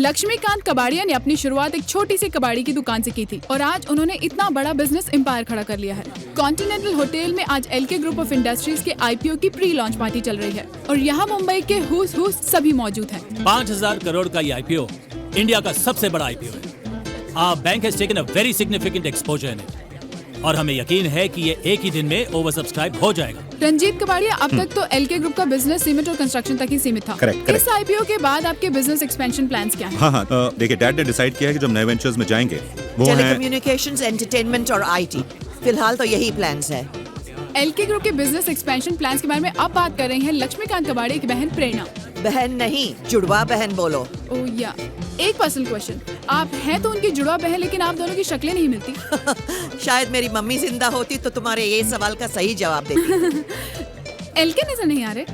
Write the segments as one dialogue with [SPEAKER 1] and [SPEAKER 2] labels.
[SPEAKER 1] लक्ष्मीकांत कबाड़िया ने अपनी शुरुआत एक छोटी सी कबाड़ी की दुकान से की थी और आज उन्होंने इतना बड़ा बिजनेस एम्पायर खड़ा कर लिया है। कॉन्टिनेंटल होटल में आज एलके ग्रुप ऑफ इंडस्ट्रीज के आईपीओ की प्री लॉन्च पार्टी चल रही है और यहाँ मुंबई के हुस सभी मौजूद हैं।
[SPEAKER 2] 5,000 करोड़ का ये आईपीओ इंडिया का सबसे बड़ा आईपीओ है। Our bank has taken a very significant exposure in it. और हमें यकीन है कि ये एक ही दिन में ओवर सब्सक्राइब हो जाएगा।
[SPEAKER 1] रंजीत कबाड़िया, अब तक तो एलके ग्रुप का बिजनेस सीमेंट और कंस्ट्रक्शन तक ही सीमित था।
[SPEAKER 3] Correct.
[SPEAKER 1] इस आईपीओ के बाद आपके बिजनेस एक्सपेंशन प्लान्स क्या हैं?
[SPEAKER 3] हाँ, देखिए डैड ने डिसाइड किया है कि जब नए वेंचर्स में जाएंगे वो है
[SPEAKER 4] टेलीकम्युनिकेशंस, एंटरटेनमेंट और आईटी। फिलहाल तो यही प्लान्स है।
[SPEAKER 1] एलके ग्रुप के बिजनेस एक्सपेंशन प्लान्स के बारे में अब बात कर रही हैं लक्ष्मीकांत कबाड़िया की बहन प्रेरणा।
[SPEAKER 4] बहन नहीं, जुड़वा बहन बोलो।
[SPEAKER 1] ओह या, एक पर्सनल क्वेश्चन, आप हैं तो उनकी जुड़वा बहन लेकिन आप दोनों की शक्लें नहीं मिलती।
[SPEAKER 4] शायद मेरी मम्मी जिंदा होती तो तुम्हारे ये सवाल का सही जवाब देती।
[SPEAKER 1] एलके नजर नहीं आ रहे।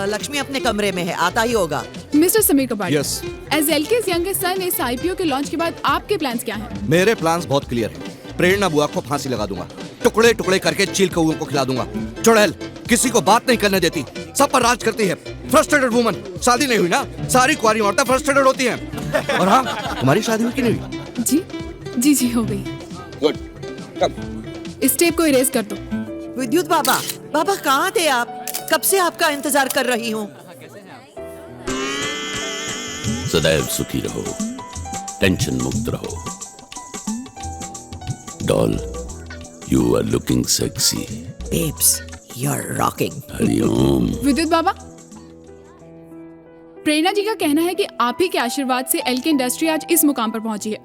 [SPEAKER 4] लक्ष्मी अपने कमरे में है, आता ही होगा।
[SPEAKER 1] Mister Sameer Kabadia,
[SPEAKER 5] Yes.
[SPEAKER 1] As LK's youngest son, इस आईपीओ के लॉन्च के बाद आपके प्लान्स क्या हैं?
[SPEAKER 5] मेरे प्लान्स बहुत क्लियर हैं। प्रेरणा बुआ को फांसी लगा दूंगा, टुकड़े टुकड़े करके चील कौओं को खिला दूंगा। चुड़ैल किसी को बात नहीं करने देती, सब पर राज करती है। फ्रस्ट्रेटेड वुमन, शादी नहीं हुई ना, सारी कुंवारी औरतें फ्रस्ट्रेटेड होती हैं। और हाँ, तुम्हारी शादी हुई कि नहीं हुई?
[SPEAKER 1] जी हो गई।
[SPEAKER 5] गुड,
[SPEAKER 1] इस टेप को इरेज कर दो।
[SPEAKER 4] विद्युत बाबा, बाबा कहाँ थे आप? कब से आपका इंतजार कर रही हूँ।
[SPEAKER 6] सदैव सुखी रहो, टेंशन मुक्त रहो। Doll, you are looking sexy.
[SPEAKER 4] Babes, you are rocking.
[SPEAKER 6] Hari Om.
[SPEAKER 1] Vidyut Baba, प्रेरणा जी का कहना है कि आप ही के आशीर्वाद से एलके इंडस्ट्री आज इस मुकाम पर पहुंची है।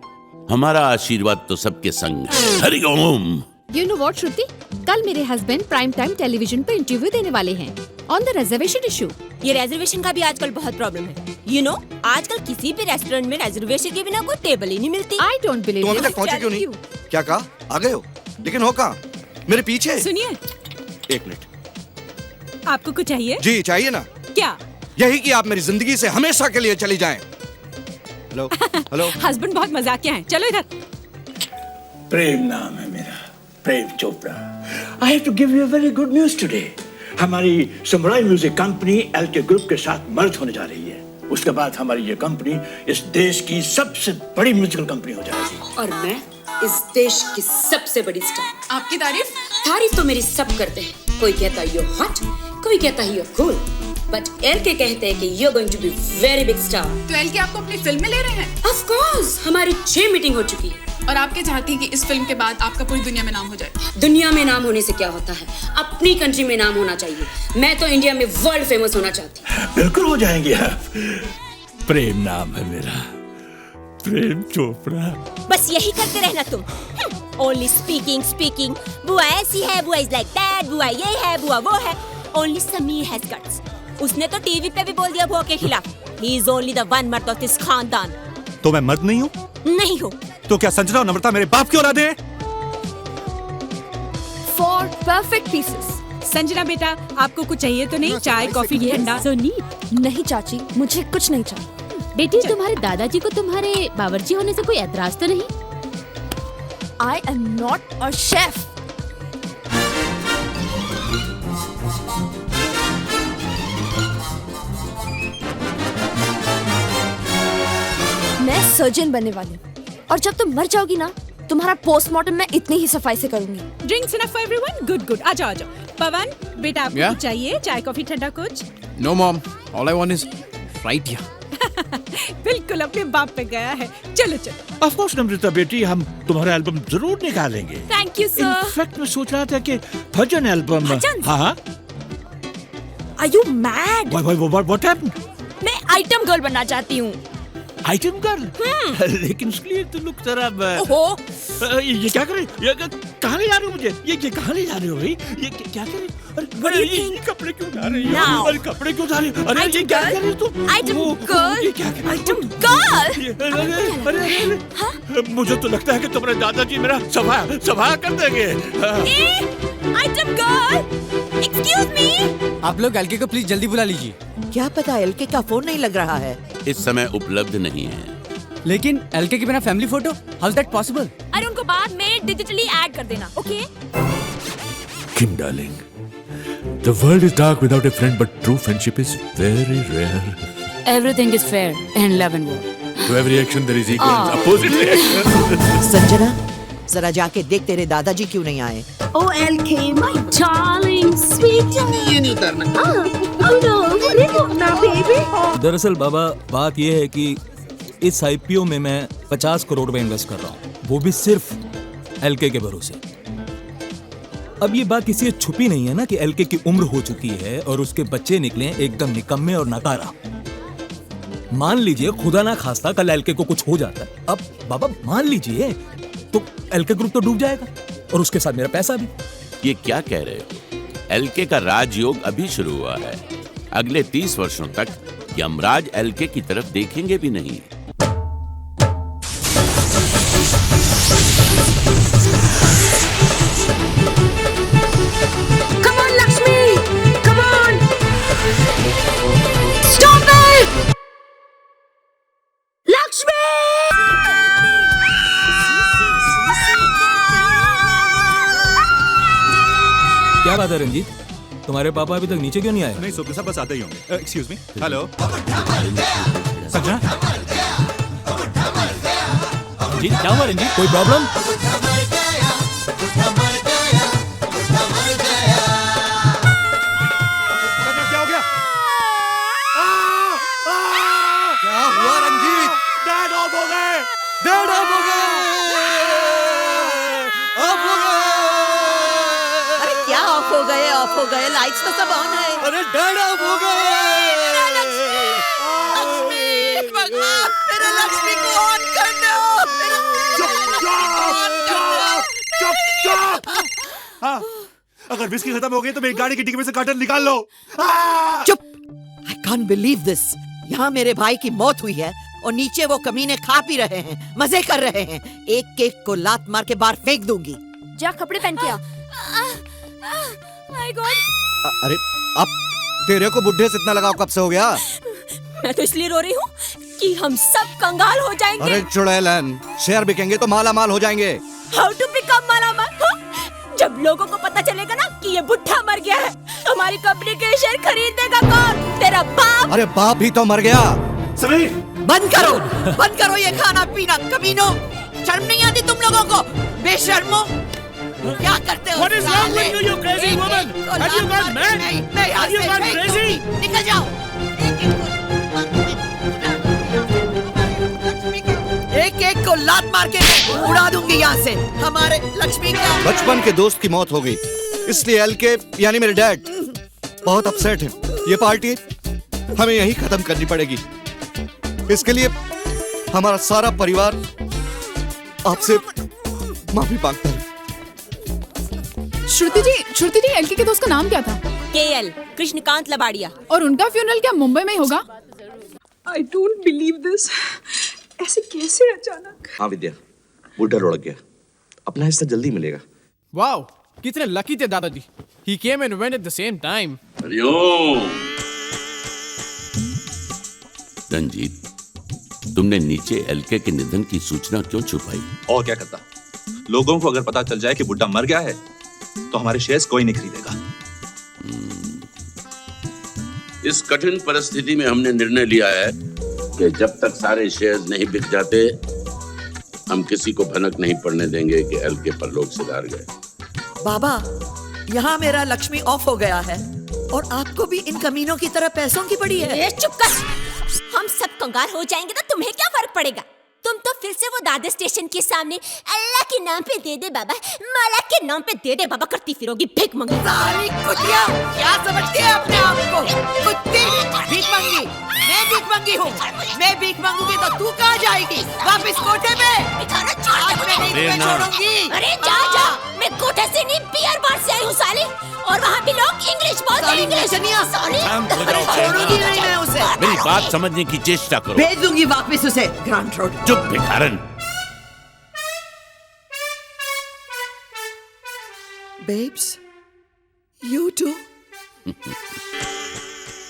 [SPEAKER 6] हमारा आशीर्वाद तो सबके संग है। हरिओम।
[SPEAKER 7] You know what, श्रुति? कल मेरे हस्बैंड प्राइम टाइम टेलीविजन पर इंटरव्यू देने वाले हैं ऑन द रिजर्वेशन इशू।
[SPEAKER 8] ये रिजर्वेशन का भी आजकल बहुत प्रॉब्लम है। You know, आजकल किसी भी रेस्टोरेंट में रिजर्वेशन के बिना कोई टेबल ही नहीं मिलती।
[SPEAKER 7] I don't believe
[SPEAKER 5] तुम अभी
[SPEAKER 7] it.
[SPEAKER 5] तक पहुंचे क्यों नहीं? क्या कहा? आ गए हो? लेकिन हो कहाँ? मेरे पीछे।
[SPEAKER 8] सुनिए,
[SPEAKER 5] एक मिनट।
[SPEAKER 8] आपको कुछ चाहिए?
[SPEAKER 5] जी चाहिए ना।
[SPEAKER 8] क्या?
[SPEAKER 5] यही कि आप मेरी जिंदगी से हमेशा के लिए चली जाएं। Hello, hello.
[SPEAKER 8] हस्बैंड बहुत मजाकिया हैं। चलो इधर।
[SPEAKER 9] प्रेम नाम है मेरा, Prem Chopra. I have to give you a very good news today. हमारी Samurai music company LK group के साथ मर्ज होने जा रही है। उसके बाद हमारी ये कंपनी इस देश की सबसे बड़ी म्यूजिकल कंपनी हो जाएगी।
[SPEAKER 10] और मैं इस देश की सबसे बड़ी स्टार।
[SPEAKER 1] आपकी तारीफ
[SPEAKER 10] तो मेरी सब करते हैं। कोई कहता है यू हॉट, कोई कहता है यू कूल, बट एलके कहते हैं कि you are going to be very big star.
[SPEAKER 1] तो एलके आपको अपनी फिल्म में ले रहे हैं?
[SPEAKER 10] ऑफ कोर्स, हमारी 6 मीटिंग हो चुकी है।
[SPEAKER 1] और आपके चाहती हैं कि इस फिल्म के बाद आपका पूरी दुनिया में नाम हो जाए?
[SPEAKER 10] दुनिया में नाम होने से क्या होता है, अपनी कंट्री में नाम होना चाहिए। मैं तो इंडिया में वर्ल्ड फेमस होना चाहती हूँ।
[SPEAKER 9] बिल्कुल हो जाएंगे आप। प्रेम नाम है मेरा, प्रेम चोपड़ा।
[SPEAKER 8] बस यही करते रहना तुम। Only speaking. बुआ ऐसी है, बुआ इज लाइक दैट, बुआ ये है, बुआ वो है। Only Sameer has guts. उसने तो टीवी पे भी बोल दिया बुआ के खिलाफ। He is only the one मर्द ऑफ दिस खानदान।
[SPEAKER 3] तो मैं मर्द नहीं हूँ?
[SPEAKER 8] नहीं हो
[SPEAKER 3] तो क्या संजना और नम्रता मेरे बाप की औलादे हैं?
[SPEAKER 7] 4 perfect pieces.
[SPEAKER 8] संजना बेटा, आपको कुछ चाहिए तो नहीं? चाय, कॉफी, ठंडा?
[SPEAKER 7] नहीं चाची, मुझे कुछ नहीं चाहिए। बेटी, तुम्हारे दादाजी को तुम्हारे बावर्ची होने से कोई एतराज तो नहीं? I am not a chef. मैं सर्जन बनने वाली हूँ और जब तुम मर जाओगी ना, तुम्हारा पोस्टमार्टम मैं इतनी ही सफाई से करूंगी।
[SPEAKER 8] Drinks enough for everyone? Good. आ जाओ। पवन बेटा, आपको कुछ चाहिए? चाय, कॉफी, ठंडा कुछ?
[SPEAKER 5] No mom, all I want is right here.
[SPEAKER 8] बिल्कुल अपने बाप पे गया है। चलो।
[SPEAKER 9] ऑफ कोर्स नम्रता बेटी, हम तुम्हारा एल्बम जरूर निकालेंगे।
[SPEAKER 8] Thank you sir.
[SPEAKER 9] इनफैक्ट मैं सोच रहा था कि भजन एल्बम। हाँ।
[SPEAKER 8] Are you mad?
[SPEAKER 9] What happened?
[SPEAKER 8] मैं आइटम गर्ल बनना चाहती हूँ।
[SPEAKER 9] Item girl? लेकिन उसके लिए तो लुक जरा।
[SPEAKER 8] ओहो,
[SPEAKER 9] ये क्या कर रहे हो? कहाँ ले जा रहे हो मुझे? ये कहाँ ले जा रहे हो भाई? ये क्या कर रहे हो? अरे ये कपड़े क्यों उतार रही हो? अरे कपड़े क्यों उतार रही हो? अरे ये क्या कर रही हो तुम?
[SPEAKER 8] Item girl.
[SPEAKER 9] ये क्या कर रही हो?
[SPEAKER 8] Item girl.
[SPEAKER 9] अरे मुझे तो लगता है कि तुम्हारे दादाजी मेरा सभा कर देंगे।
[SPEAKER 8] Item girl, excuse me.
[SPEAKER 5] आप लोग एलके को प्लीज जल्दी बुला लीजिए।
[SPEAKER 4] क्या पता, एलके का फोन नहीं लग रहा है।
[SPEAKER 6] इस समय उपलब्ध नहीं है।
[SPEAKER 5] लेकिन एलके के बिना family photo, how is that possible?
[SPEAKER 8] अरे उनको बाद में डिजिटली ऐड कर देना, okay?
[SPEAKER 11] Kim darling, the world is dark without a friend, but true friendship is very rare.
[SPEAKER 10] Everything is fair in love and war.
[SPEAKER 11] To every action there is equal and opposite reaction.
[SPEAKER 4] Sanjana, जरा जाके देख तेरे दादाजी क्यों नहीं आए?
[SPEAKER 10] Oh, LK, my darling, sweet. ये नहीं उतरना. Oh no, ये उतरना, baby.
[SPEAKER 2] दरअसल बाबा बात यह है कि इस आईपीओ में मैं 50 करोड़ रुपए इन्वेस्ट कर रहा हूँ, वो भी सिर्फ एलके के भरोसे। अब ये बात किसी से छुपी नहीं है ना कि एलके की उम्र हो चुकी है और उसके बच्चे निकले एकदम निकम्मे और नकारा। मान लीजिए खुदा ना खास्ता कल एलके को कुछ हो जाता है, अब बाबा मान लीजिए तो एलके ग्रुप तो डूब जाएगा और उसके साथ मेरा पैसा भी।
[SPEAKER 6] ये क्या कह रहे हो? एलके का राजयोग अभी शुरू हुआ है। अगले 30 वर्षों तक यमराज एलके की तरफ देखेंगे भी नहीं।
[SPEAKER 10] Come on, Lakshmi. Come on. Stop it. Lakshmi.
[SPEAKER 2] क्या बात है रंजीत, तुम्हारे पापा अभी तक नीचे क्यों नहीं आए?
[SPEAKER 3] नहीं सुबह बस आते ही होंगे। Excuse me, hello
[SPEAKER 2] Sanjana ji, क्या हुआ रंजीत, कोई प्रॉब्लम?
[SPEAKER 3] क्या हो गया?
[SPEAKER 5] क्या हुआ रंजीत?
[SPEAKER 3] डैड ऑफ हो गए।
[SPEAKER 5] डैड ऑफ हो गए। ऑफ हो गए।
[SPEAKER 4] अरे क्या ऑफ हो गए? ऑफ हो गए, लाइट्स तो सब ऑन है।
[SPEAKER 5] अरे डैड ऑफ हो गए।
[SPEAKER 4] भगवान, मेरे लक्ष्मी को ऑन कर दो।
[SPEAKER 3] हाँ, अगर विस्की खत्म हो गई तो मेरी गाड़ी की डिक्की में से कार्टन निकाल लो।
[SPEAKER 4] चुप! I can't believe this. यहाँ मेरे भाई की मौत हुई है और नीचे वो कमीने खा पी रहे हैं, मजे कर रहे हैं। एक केक को लात मार के बाहर फेंक दूंगी।
[SPEAKER 7] जा कपड़े पहन के आ।
[SPEAKER 8] My God.
[SPEAKER 5] अरे अब तेरे को बुढ़े से इतना लगाव कब से हो गया?
[SPEAKER 8] मैं तो इसलिए रो रही हूँ कि हम सब कंगाल हो जाएंगे।
[SPEAKER 5] अरे चुड़ैलन, शेयर बिकेंगे तो माला माल हो जाएंगे।
[SPEAKER 8] How to become मालामाल? जब लोगों को पता चलेगा ना कि ये बुढ़ा मर गया है, हमारी कंपनी के शेयर खरीदेगा कौन? तेरा बाप।
[SPEAKER 5] अरे बाप ही तो मर गया।
[SPEAKER 3] समीर,
[SPEAKER 4] बंद करो ये खाना पीना, कमीनों। शर्म नहीं आती तुम लोगों को? बेशर्मो, क्या करते हो?
[SPEAKER 2] What is wrong with you, you crazy woman? Have you gone mad? Have you gone crazy?
[SPEAKER 4] निकल जाओ। एक एक को लात मार के उड़ा दूंगी यहाँ से। हमारे लक्ष्मी का
[SPEAKER 5] बचपन के दोस्त की मौत हो गई, इसलिए एलके यानी मेरे डैड बहुत अपसेट हैं। ये पार्टी हमें यहीं खत्म करनी पड़ेगी। इसके लिए हमारा सारा परिवार आपसे माफी मांगता है।
[SPEAKER 1] श्रुति जी एलके के दोस्त का नाम क्या था?
[SPEAKER 8] केएल, कृष्णकांत लबाड़िया।
[SPEAKER 1] और उनका फ्यूनरल क्या मुंबई में ही होगा?
[SPEAKER 12] I don't believe this. ऐसे कैसे अचानक?
[SPEAKER 5] हाँ विद्या, बुढ़ा लुढ़क गया, अपना हिस्सा जल्दी मिलेगा।
[SPEAKER 13] वाओ, कितने लकी थे दादाजी। He came and went at the same time.
[SPEAKER 6] Hariom. Ranjit, तुमने नीचे एलके के निधन की सूचना क्यों छुपाई?
[SPEAKER 3] और क्या करता? लोगों को अगर पता चल जाए कि बुड्ढा मर गया है तो हमारे शेयर्स कोई नहीं खरीदेगा।
[SPEAKER 6] इस कठिन परिस्थिति में हमने निर्णय लिया है कि जब तक सारे शेयर्स नहीं बिक जाते, हम किसी को भनक नहीं पड़ने देंगे कि एलके पर लोग सिधार गए।
[SPEAKER 4] बाबा, यहाँ मेरा लक्ष्मी ऑफ हो गया है और आपको भी इन कमीनों की तरह पैसों की पड़ी है।
[SPEAKER 8] ए, चुप कर। हम सब कंगाल हो जाएंगे तो तुम्हें क्या फर्क पड़ेगा? तुम तो फिर से वो दादा स्टेशन के सामने अल्लाह के नाम पे दे दे बाबा, माला के नाम पे दे दे बाबा करती फिरोगी भीख मंगी।
[SPEAKER 4] सारी कुतिया, क्या समझती है अपने आप को? कुत्ती, भीख मंगी। मैं भीख मंगी हूँ। मैं भीख मांगूंगी तो तू कहाँ जाएगी? वापिस कोठे में। आज मैं नहीं तुम्हें छोड़ूंगी।
[SPEAKER 8] अरे जा, मैं कोठे से नहीं बियर बार से आई हूँ साली, और वहाँ भी लोग इंग्लिश बोलते हैं। इंग्लिश
[SPEAKER 4] छोड़ूंगी नहीं मैं उसे।
[SPEAKER 6] मेरी बात समझने की चेष्टा करो।
[SPEAKER 4] भेज दूंगी वापिस उसे ग्रांट रोड।
[SPEAKER 6] चुप भिखारन।
[SPEAKER 4] Babes, you too.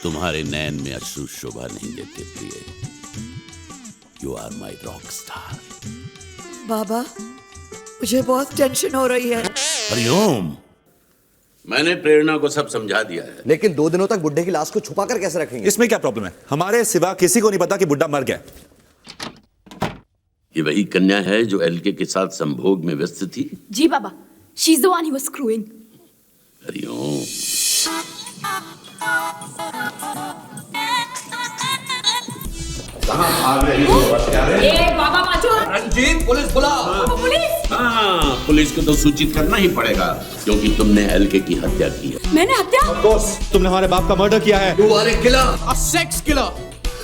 [SPEAKER 6] तुम्हारे नैन में अश्रु शोभा नहीं देते प्रिय। You are my rock star.
[SPEAKER 4] बाबा, मुझे बहुत टेंशन हो रही है।
[SPEAKER 6] हरिओम। मैंने प्रेरणा को सब समझा दिया है।
[SPEAKER 5] लेकिन 2 दिनों तक बुड्ढे की लाश को छुपा कर कैसे रखेंगे?
[SPEAKER 3] इसमें क्या प्रॉब्लम है? हमारे सिवा किसी को नहीं पता कि बुड्ढा मर गया।
[SPEAKER 6] ये वही कन्या है जो एलके के साथ संभोग में व्यस्त थी?
[SPEAKER 12] जी बाबा, she is the one he was screwing.
[SPEAKER 6] हरिओम।
[SPEAKER 10] बाबा बाजू।
[SPEAKER 5] रंजीत, पुलिस बुला।
[SPEAKER 10] पुलिस?
[SPEAKER 6] हाँ, पुलिस को तो सूचित करना ही पड़ेगा क्योंकि तुमने एलके की हत्या की है।
[SPEAKER 10] मैंने हत्या?
[SPEAKER 14] Of course, तुमने हमारे बाप का मर्डर किया है।
[SPEAKER 5] You are a killer.
[SPEAKER 13] A sex killer.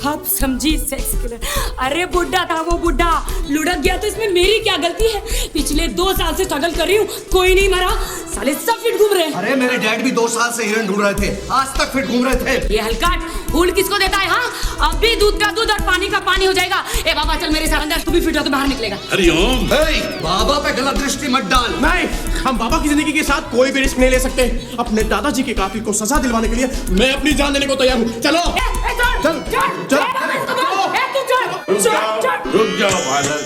[SPEAKER 10] आप समझी सेक्स किलर। अरे बुड्ढा था वो, बुड्ढा लुढ़क गया तो इसमें मेरी क्या गलती है? पिछले 2 साल से स्ट्रगल कर रही हूँ, कोई नहीं मरा, साले सब फिट घूम रहे हैं।
[SPEAKER 5] अरे मेरे डैड भी 2 साल से हिरन ढूंढ रहे थे, आज तक फिट घूम रहे थे।
[SPEAKER 10] ये हलकाट फूल किसको देता है? हाँ, अब भी दूध का दूध और पानी का पानी हो जाएगा। ए बाबा चल मेरे साथ अंदर, तू भी फिट हो तो बाहर निकलेगा।
[SPEAKER 6] हरिओम।
[SPEAKER 5] बाबा पे गलत दृष्टि मत डाल।
[SPEAKER 13] नहीं, हम बाबा की जिंदगी के साथ कोई भी रिस्क नहीं ले सकते। अपने दादाजी के कातिल को सजा दिलवाने के लिए मैं अपनी जान देने को तैयार हूँ। चलो चल चल।
[SPEAKER 6] रुक जाओ बालक,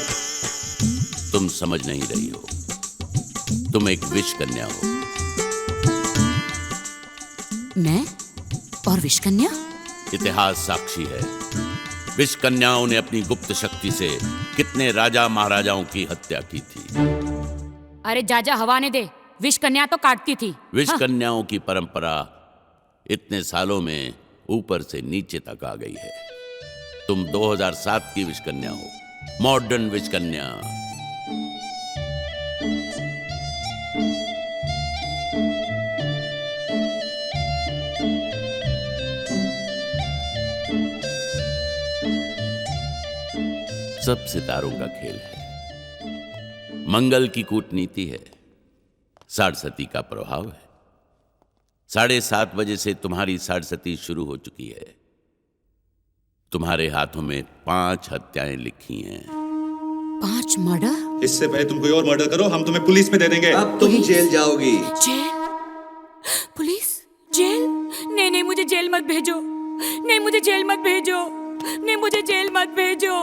[SPEAKER 6] तुम समझ नहीं रही हो, तुम एक विष कन्या हो।
[SPEAKER 8] मैं और विष कन्या?
[SPEAKER 6] इतिहास साक्षी है, विष कन्याओं ने अपनी गुप्त शक्ति से कितने राजा महाराजाओं की हत्या की थी।
[SPEAKER 8] अरे जाजा हवा ने दे, विष कन्या तो काटती थी।
[SPEAKER 6] विष कन्याओं की परंपरा इतने सालों में ऊपर से नीचे तक आ गई है। तुम 2007 की विष कन्या हो, मॉडर्न विष कन्या। सब सितारों का खेल है, मंगल की कूटनीति है, साढ़सती का प्रभाव है। 7:30 बजे से तुम्हारी साढ़सती शुरू हो चुकी है। तुम्हारे हाथों में 5 हत्याएं लिखी हैं।
[SPEAKER 8] 5 मर्डर?
[SPEAKER 3] इससे पहले तुम कोई और मर्डर करो, हम तुम्हें पुलिस में दे देंगे।
[SPEAKER 5] अब तुम जेल जाओगी।
[SPEAKER 8] जेल? पुलिस? जेल?
[SPEAKER 10] नहीं नहीं, मुझे जेल मत भेजो। नहीं, मुझे जेल मत भेजो। नहीं, मुझे जेल मत भेजो।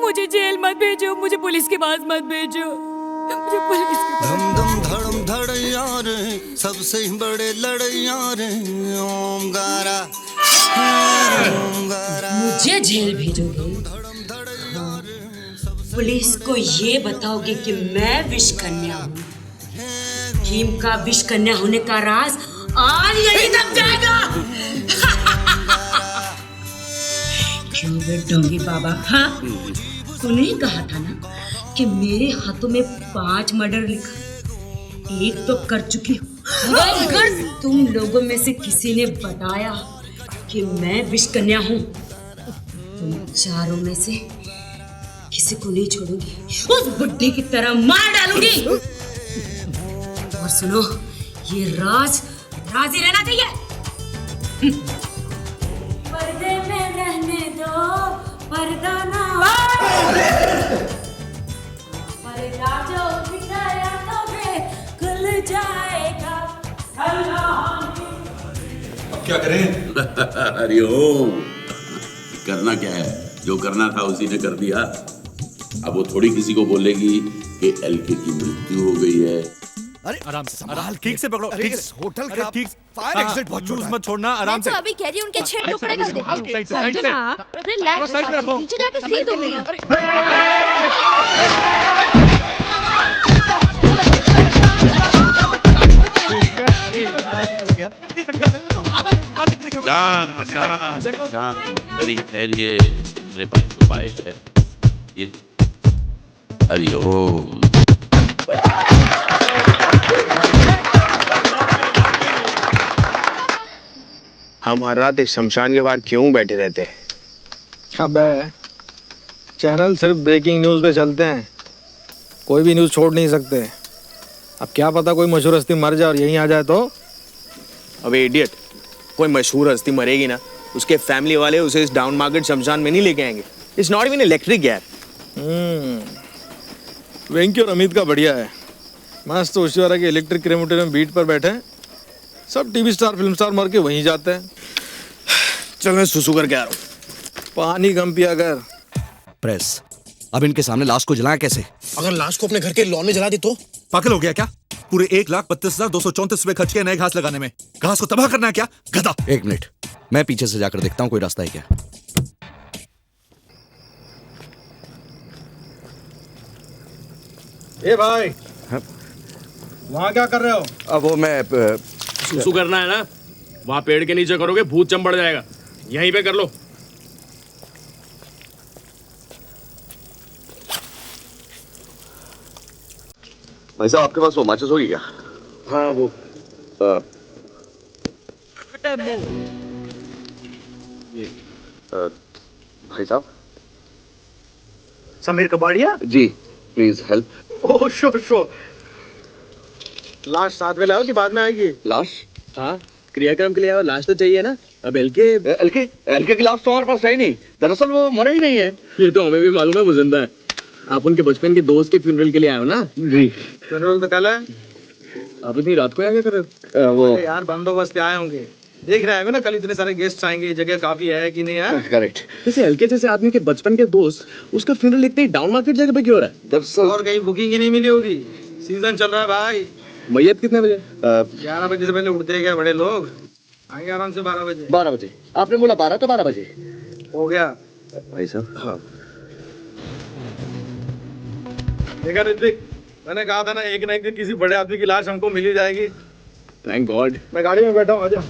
[SPEAKER 10] मुझे जेल मत भेजो। मुझे पुलिस के पास मत भेजो। मुझे पुलिस के पास।
[SPEAKER 15] धम धम धड़म धड़ैया रे, सबसे बड़े लड़ैया रे, ओम गारा ओम गारा।
[SPEAKER 10] मुझे जेल भेजोगे? पुलिस को ये बताओगे कि मैं विष कन्या हूँ। भीम का विष कन्या होने का राज आज यही तक जाएगा। क्यों बैठोगे बाबा? हाँ, तूने ही कहा था ना कि मेरे हाथों में 5 मर्डर लिखा, एक तो कर चुकी हूँ। अगर तुम लोगों में से किसी ने बताया कि मैं विष कन्या हूँ, तुम चारों में से किसी को नहीं छोड़ूंगी, उस बुड्ढे की तरह मार डालूंगी। और सुनो, ये राज राज ही रहना चाहिए। पर्दे में रहने दो, पर्दा ना। पर्दा जो बिछाया तो खुल जाएगा।
[SPEAKER 3] अब क्या करें?
[SPEAKER 6] हरिओम। करना क्या है, जो करना था उसी ने कर दिया। अब वो थोड़ी किसी को बोलेगी कि एलके की मृत्यु हो गई है।
[SPEAKER 14] अरे आराम से संभाल, ठीक से पकड़ो। ठीक से,
[SPEAKER 5] होटल
[SPEAKER 14] अरे
[SPEAKER 5] का
[SPEAKER 14] ठीक
[SPEAKER 5] फायर एग्जिट बहुत
[SPEAKER 14] लूज मत छोड़ना, आराम
[SPEAKER 7] मैं
[SPEAKER 14] से।
[SPEAKER 7] तो अभी कह रही हूँ उनके 6 टुकड़े कर दे।
[SPEAKER 14] साइड से।
[SPEAKER 7] रिलैक्स, नीचे जाके सी दूंगी।
[SPEAKER 6] ठहरिए, मेरे पास उपाय है। ये हरिओम।
[SPEAKER 16] हम हर रात इस शमशान के बाहर क्यों बैठे रहते हैं?
[SPEAKER 17] अबे चैनल सिर्फ ब्रेकिंग न्यूज़ पे चलते हैं, कोई भी न्यूज़ छोड़ नहीं सकते। अब क्या पता कोई मशहूर हस्ती मर जाए और यहीं आ जाए तो?
[SPEAKER 16] अबे इडियट, कोई मशहूर हस्ती मरेगी ना, उसके फैमिली वाले उसे इस डाउन मार्केट शमशान में नहीं लेके आएंगे। इट्स नॉट इवन इलेक्ट्रिक यार।
[SPEAKER 17] वेंकी और अमित का बढ़िया है, मस्त होशियारा के इलेक्ट्रिक क्रेमेटोरियम बीट पर बैठे हैं। सब टीवी स्टार फिल्म स्टार मर के वहीं जाते हैं।
[SPEAKER 16] चल मैं सुसु करके आ रहा हूँ।
[SPEAKER 17] पानी कम पिया कर।
[SPEAKER 5] प्रेस, अब इनके सामने लाश को जलाएं कैसे?
[SPEAKER 16] अगर लाश को अपने घर के लॉन में जला दे तो?
[SPEAKER 3] पागल हो गया क्या? पूरे 1,32,234 रुपए खर्च किए नए घास लगाने में। घास को तबाह करना है क्या, गधा?
[SPEAKER 5] 1 मिनट, मैं पीछे से जाकर देखता हूँ कोई रास्ता है क्या।
[SPEAKER 17] ए भाई, वहाँ क्या कर रहे हो?
[SPEAKER 5] अब वो मैं
[SPEAKER 16] सुसु करना है ना, वहाँ पेड़ के नीचे करोगे भूत चंबड़ जाएगा, यहीं पे कर लो।
[SPEAKER 5] भाई साहब आपके पास वो माचिस होगी क्या?
[SPEAKER 16] हाँ वो
[SPEAKER 5] भाई साहब।
[SPEAKER 17] Sameer Kabadia
[SPEAKER 5] ji please help.
[SPEAKER 17] Oh sure sure. लाश साथ में लाओ कि बाद में आएगी?
[SPEAKER 5] लाश?
[SPEAKER 16] हाँ, क्रियाक्रम के लिए आओ, लाश तो चाहिए ना। अब
[SPEAKER 5] एलके की लाश तो हमारे पास है ही नहीं, दरअसल वो मरा ही नहीं है।
[SPEAKER 16] ये तो हमें भी मालूम है, वो जिंदा है। आप उनके बचपन के दोस्त के फ्यूनरल के लिए आए हो ना?
[SPEAKER 5] जी।
[SPEAKER 17] फ्यूनरल तो कल है।
[SPEAKER 16] आप इतनी रात को क्या कर रहे हो?
[SPEAKER 5] वो
[SPEAKER 17] यार बंदोबस्त पे आए होंगे, देख रहे हैं ना कल इतने सारे गेस्ट आएंगे, जगह काफी है कि नहीं है?
[SPEAKER 5] करेक्ट।
[SPEAKER 16] जैसे एलके जैसे आदमी के बचपन के दोस्त, उसका फ्यूनरल इतनी डाउन मार्केट जगह पे क्यों हो रहा है?
[SPEAKER 5] दरअसल
[SPEAKER 17] और कहीं बुकिंग ही नहीं मिली होगी, सीजन चल रहा है भाई।
[SPEAKER 16] मैयत कितने बजे?
[SPEAKER 17] 11 बजे से पहले उठते हैं क्या बड़े लोग? आएंगे आराम से 12 बजे।
[SPEAKER 5] 12 बजे आपने बोला, 12 तो 12 बजे
[SPEAKER 17] हो गया।
[SPEAKER 5] भाई साहब। हाँ
[SPEAKER 17] देखा ऋत्विक, मैंने कहा था ना एक दिन किसी बड़े आदमी की लाश हमको मिल ही जाएगी।
[SPEAKER 16] Thank God.
[SPEAKER 17] मैं गाड़ी में बैठा हूँ, आजा।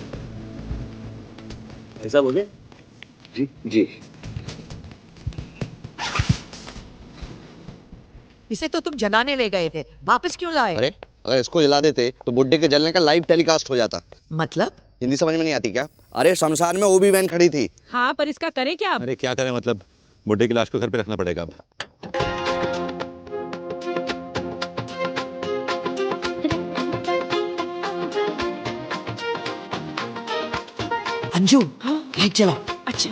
[SPEAKER 16] ऐसा हो गया?
[SPEAKER 5] जी जी।
[SPEAKER 4] इसे तो तुम जलाने ले गए थे, वापस क्यों लाए?
[SPEAKER 5] अरे अगर इसको जला देते तो बुड्ढे के जलने का लाइव टेलीकास्ट हो जाता।
[SPEAKER 4] मतलब?
[SPEAKER 5] हिंदी समझ में नहीं आती क्या? अरे शमशान में ओबी वैन खड़ी थी।
[SPEAKER 7] हाँ, पर इसका करें क्या?
[SPEAKER 14] अरे क्या करें, मतलब बुड्ढे की लाश को घर पे रखना पड़ेगा अब।
[SPEAKER 4] अंजू, लाइट जलाओ।
[SPEAKER 7] अच्छा।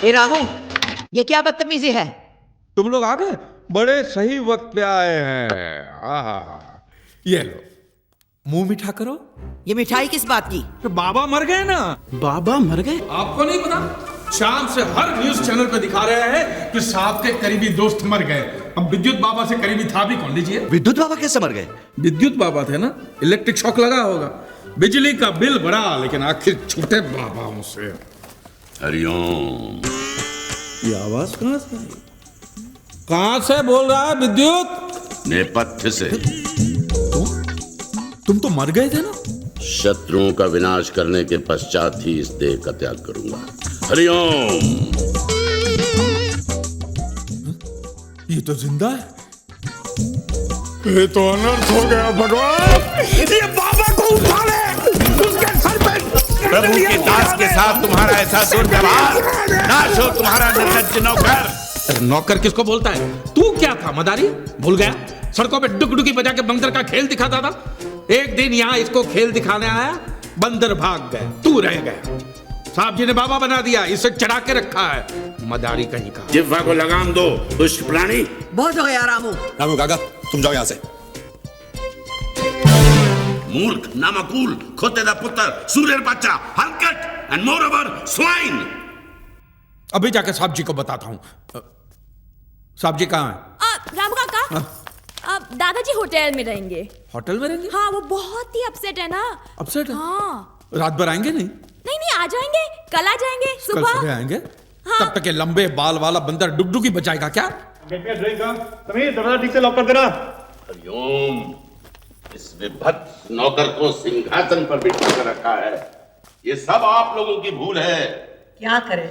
[SPEAKER 4] ए रामू, ये क्या बदतमीजी है?
[SPEAKER 11] तुम लोग आ गए, बड़े सही वक्त पे आए हैं। आहा, ये लो, मुंह मीठा करो।
[SPEAKER 4] ये मिठाई किस बात की?
[SPEAKER 11] तो बाबा मर गए ना।
[SPEAKER 16] बाबा मर गए?
[SPEAKER 11] आपको नहीं पता? शाम से हर न्यूज चैनल पे दिखा रहे हैं कि साहब के करीबी दोस्त मर गए। अब विद्युत बाबा से करीबी था भी कौन? लीजिए।
[SPEAKER 5] विद्युत बाबा कैसे मर गए?
[SPEAKER 11] विद्युत बाबा थे ना, इलेक्ट्रिक शॉक लगा होगा, बिजली का बिल बढ़ा, लेकिन आखिर छूटे बाबाओं से।
[SPEAKER 6] हरिओम।
[SPEAKER 11] ये आवाज कहाँ से आई? कहाँ से बोल रहा है विद्युत?
[SPEAKER 6] नेपथ्य से।
[SPEAKER 11] तुम तो मर गए थे ना?
[SPEAKER 6] शत्रुओं का विनाश करने के पश्चात ही इस देह का त्याग करूंगा। हरिओम।
[SPEAKER 11] ये तो जिंदा है। ये तो अनर्थ हो गया भगवान। ये बाबा को उठा ले, उसके सर पे।
[SPEAKER 6] प्रभु के दास के साथ तुम्हारा ऐसा दुर्व्यवहार, नाश हो तुम्हारा निर्लज्ज नौकर।
[SPEAKER 11] नौकर किसको बोलता है? तू क्या था मदारी? भूल गया? सड़कों पे डुक-डुकी बजा के बंदर का खेल दिखाता था। एक दिन यहाँ इसको खेल दिखाने आया, बंदर भाग गए, तू रह गया। साहब जी ने बाबा बना दिया, इसे चढ़ा के रखा है, मदारी कहीं का।
[SPEAKER 6] जिह्वा को लगाम दो, दुष्ट प्राणी।
[SPEAKER 4] बहुत हो गया रामू।
[SPEAKER 3] रामू काका, तुम जाओ यहाँ से।
[SPEAKER 6] मूर्ख, नामकूल, खोते दा पुत्र, सूर्य बच्चा, हलकट एंड मोरओवर स्वाइन।
[SPEAKER 11] अभी जाके साहब जी को बताता हूँ। साहब जी कहाँ हैं?
[SPEAKER 7] रामू काका, दादाजी होटल में रहेंगे।
[SPEAKER 11] होटल में रहेंगे?
[SPEAKER 7] हाँ, वो बहुत ही अपसेट है ना।
[SPEAKER 11] अपसेट है?
[SPEAKER 7] हाँ।
[SPEAKER 11] रात भर आएंगे नहीं?
[SPEAKER 7] नहीं, आ जाएंगे, कल आ जाएंगे
[SPEAKER 11] कल
[SPEAKER 7] सुबह।
[SPEAKER 11] सुबह आएंगे?
[SPEAKER 7] हाँ।
[SPEAKER 11] तब तक ये लंबे बाल वाला बंदर डुगडुगी बजाएगा क्या?
[SPEAKER 17] समीर, दरवाजा ठीक से लॉक कर देना।
[SPEAKER 6] हरिओम। इस विभत्स नौकर को सिंहासन पर बिठा कर रखा है, ये सब आप लोगों की भूल है।
[SPEAKER 4] क्या करे,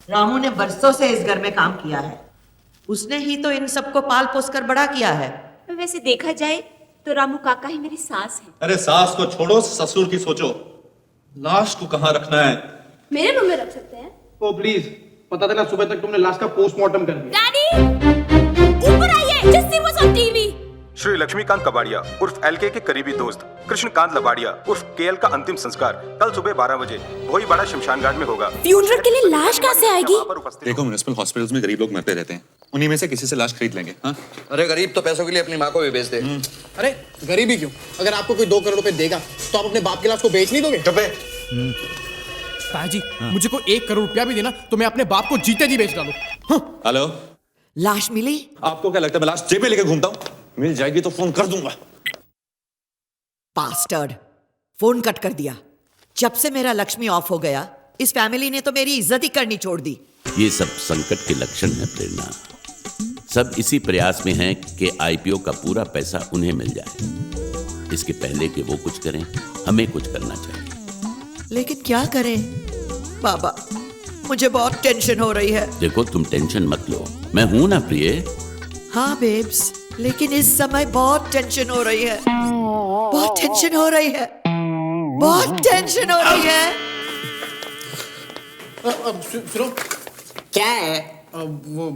[SPEAKER 4] रामू ने बरसों से इस घर में काम किया है, उसने ही तो इन सबको पाल पोस कर बड़ा किया है।
[SPEAKER 8] वैसे देखा जाए तो रामू काका ही मेरी सास है।
[SPEAKER 3] अरे सास को छोड़ो, ससुर की सोचो। लाश को कहाँ रखना है?
[SPEAKER 8] मेरे रूम में रख सकते हैं।
[SPEAKER 17] ओ प्लीज, पता देना सुबह तक तुमने लाश का पोस्टमार्टम कर दिया।
[SPEAKER 8] डैडी, ऊपर आइए, just see was on TV.
[SPEAKER 18] Shri Laxmikant Kabadia उर्फ एलके के करीबी दोस्त कृष्णकांत लबाड़िया उर्फ केएल का अंतिम संस्कार कल सुबह 12 बजे भोईवाड़ा शमशान घाट में होगा।
[SPEAKER 8] फ्यूनरल के लिए लाश कहाँ से आएगी?
[SPEAKER 3] देखो, म्युनिसिपल हॉस्पिटल्स में गरीब लोग मरते रहते हैं, उन्हीं में से किसी से लाश खरीद लेंगे। हाँ?
[SPEAKER 5] अरे गरीब तो पैसों के लिए अपनी माँ को भी बेच दे।
[SPEAKER 16] अरे गरीबी क्यों? अगर आपको कोई 2 करोड़ रुपए देगा तो आप अपने बाप की लाश को बेच नहीं दोगे?
[SPEAKER 13] ताजी, मुझे को 1 करोड़ रुपया भी देना तो मैं अपने बाप को जीते जी बेच डालूं।
[SPEAKER 3] हेलो,
[SPEAKER 4] लाश मिली?
[SPEAKER 3] आपको क्या लगता है मैं लाश जेब में लेके घूमता हूँ? मिल जाएगी तो फोन कर दूंगा।
[SPEAKER 4] पास्टर्ड, फोन कट कर दिया। जब से मेरा लक्ष्मी ऑफ हो गया, इस फैमिली ने तो मेरी इज्जत ही करनी छोड़ दी।
[SPEAKER 6] ये सब संकट के लक्षण है प्रेरणा। सब इसी प्रयास में हैं कि आईपीओ का पूरा पैसा उन्हें मिल जाए। इसके पहले कि वो कुछ करें, हमें कुछ करना चाहिए।
[SPEAKER 4] लेकिन क्या करें बाबा, मुझे बहुत टेंशन हो रही है।
[SPEAKER 6] देखो तुम टेंशन मत लो, मैं हूं ना प्रिय।
[SPEAKER 4] हाँ बेब्स, लेकिन इस समय बहुत टेंशन हो रही है। बहुत टेंशन हो रही है। बहुत टेंशन हो रही है।
[SPEAKER 13] सुनो,
[SPEAKER 19] क्या है?
[SPEAKER 13] वो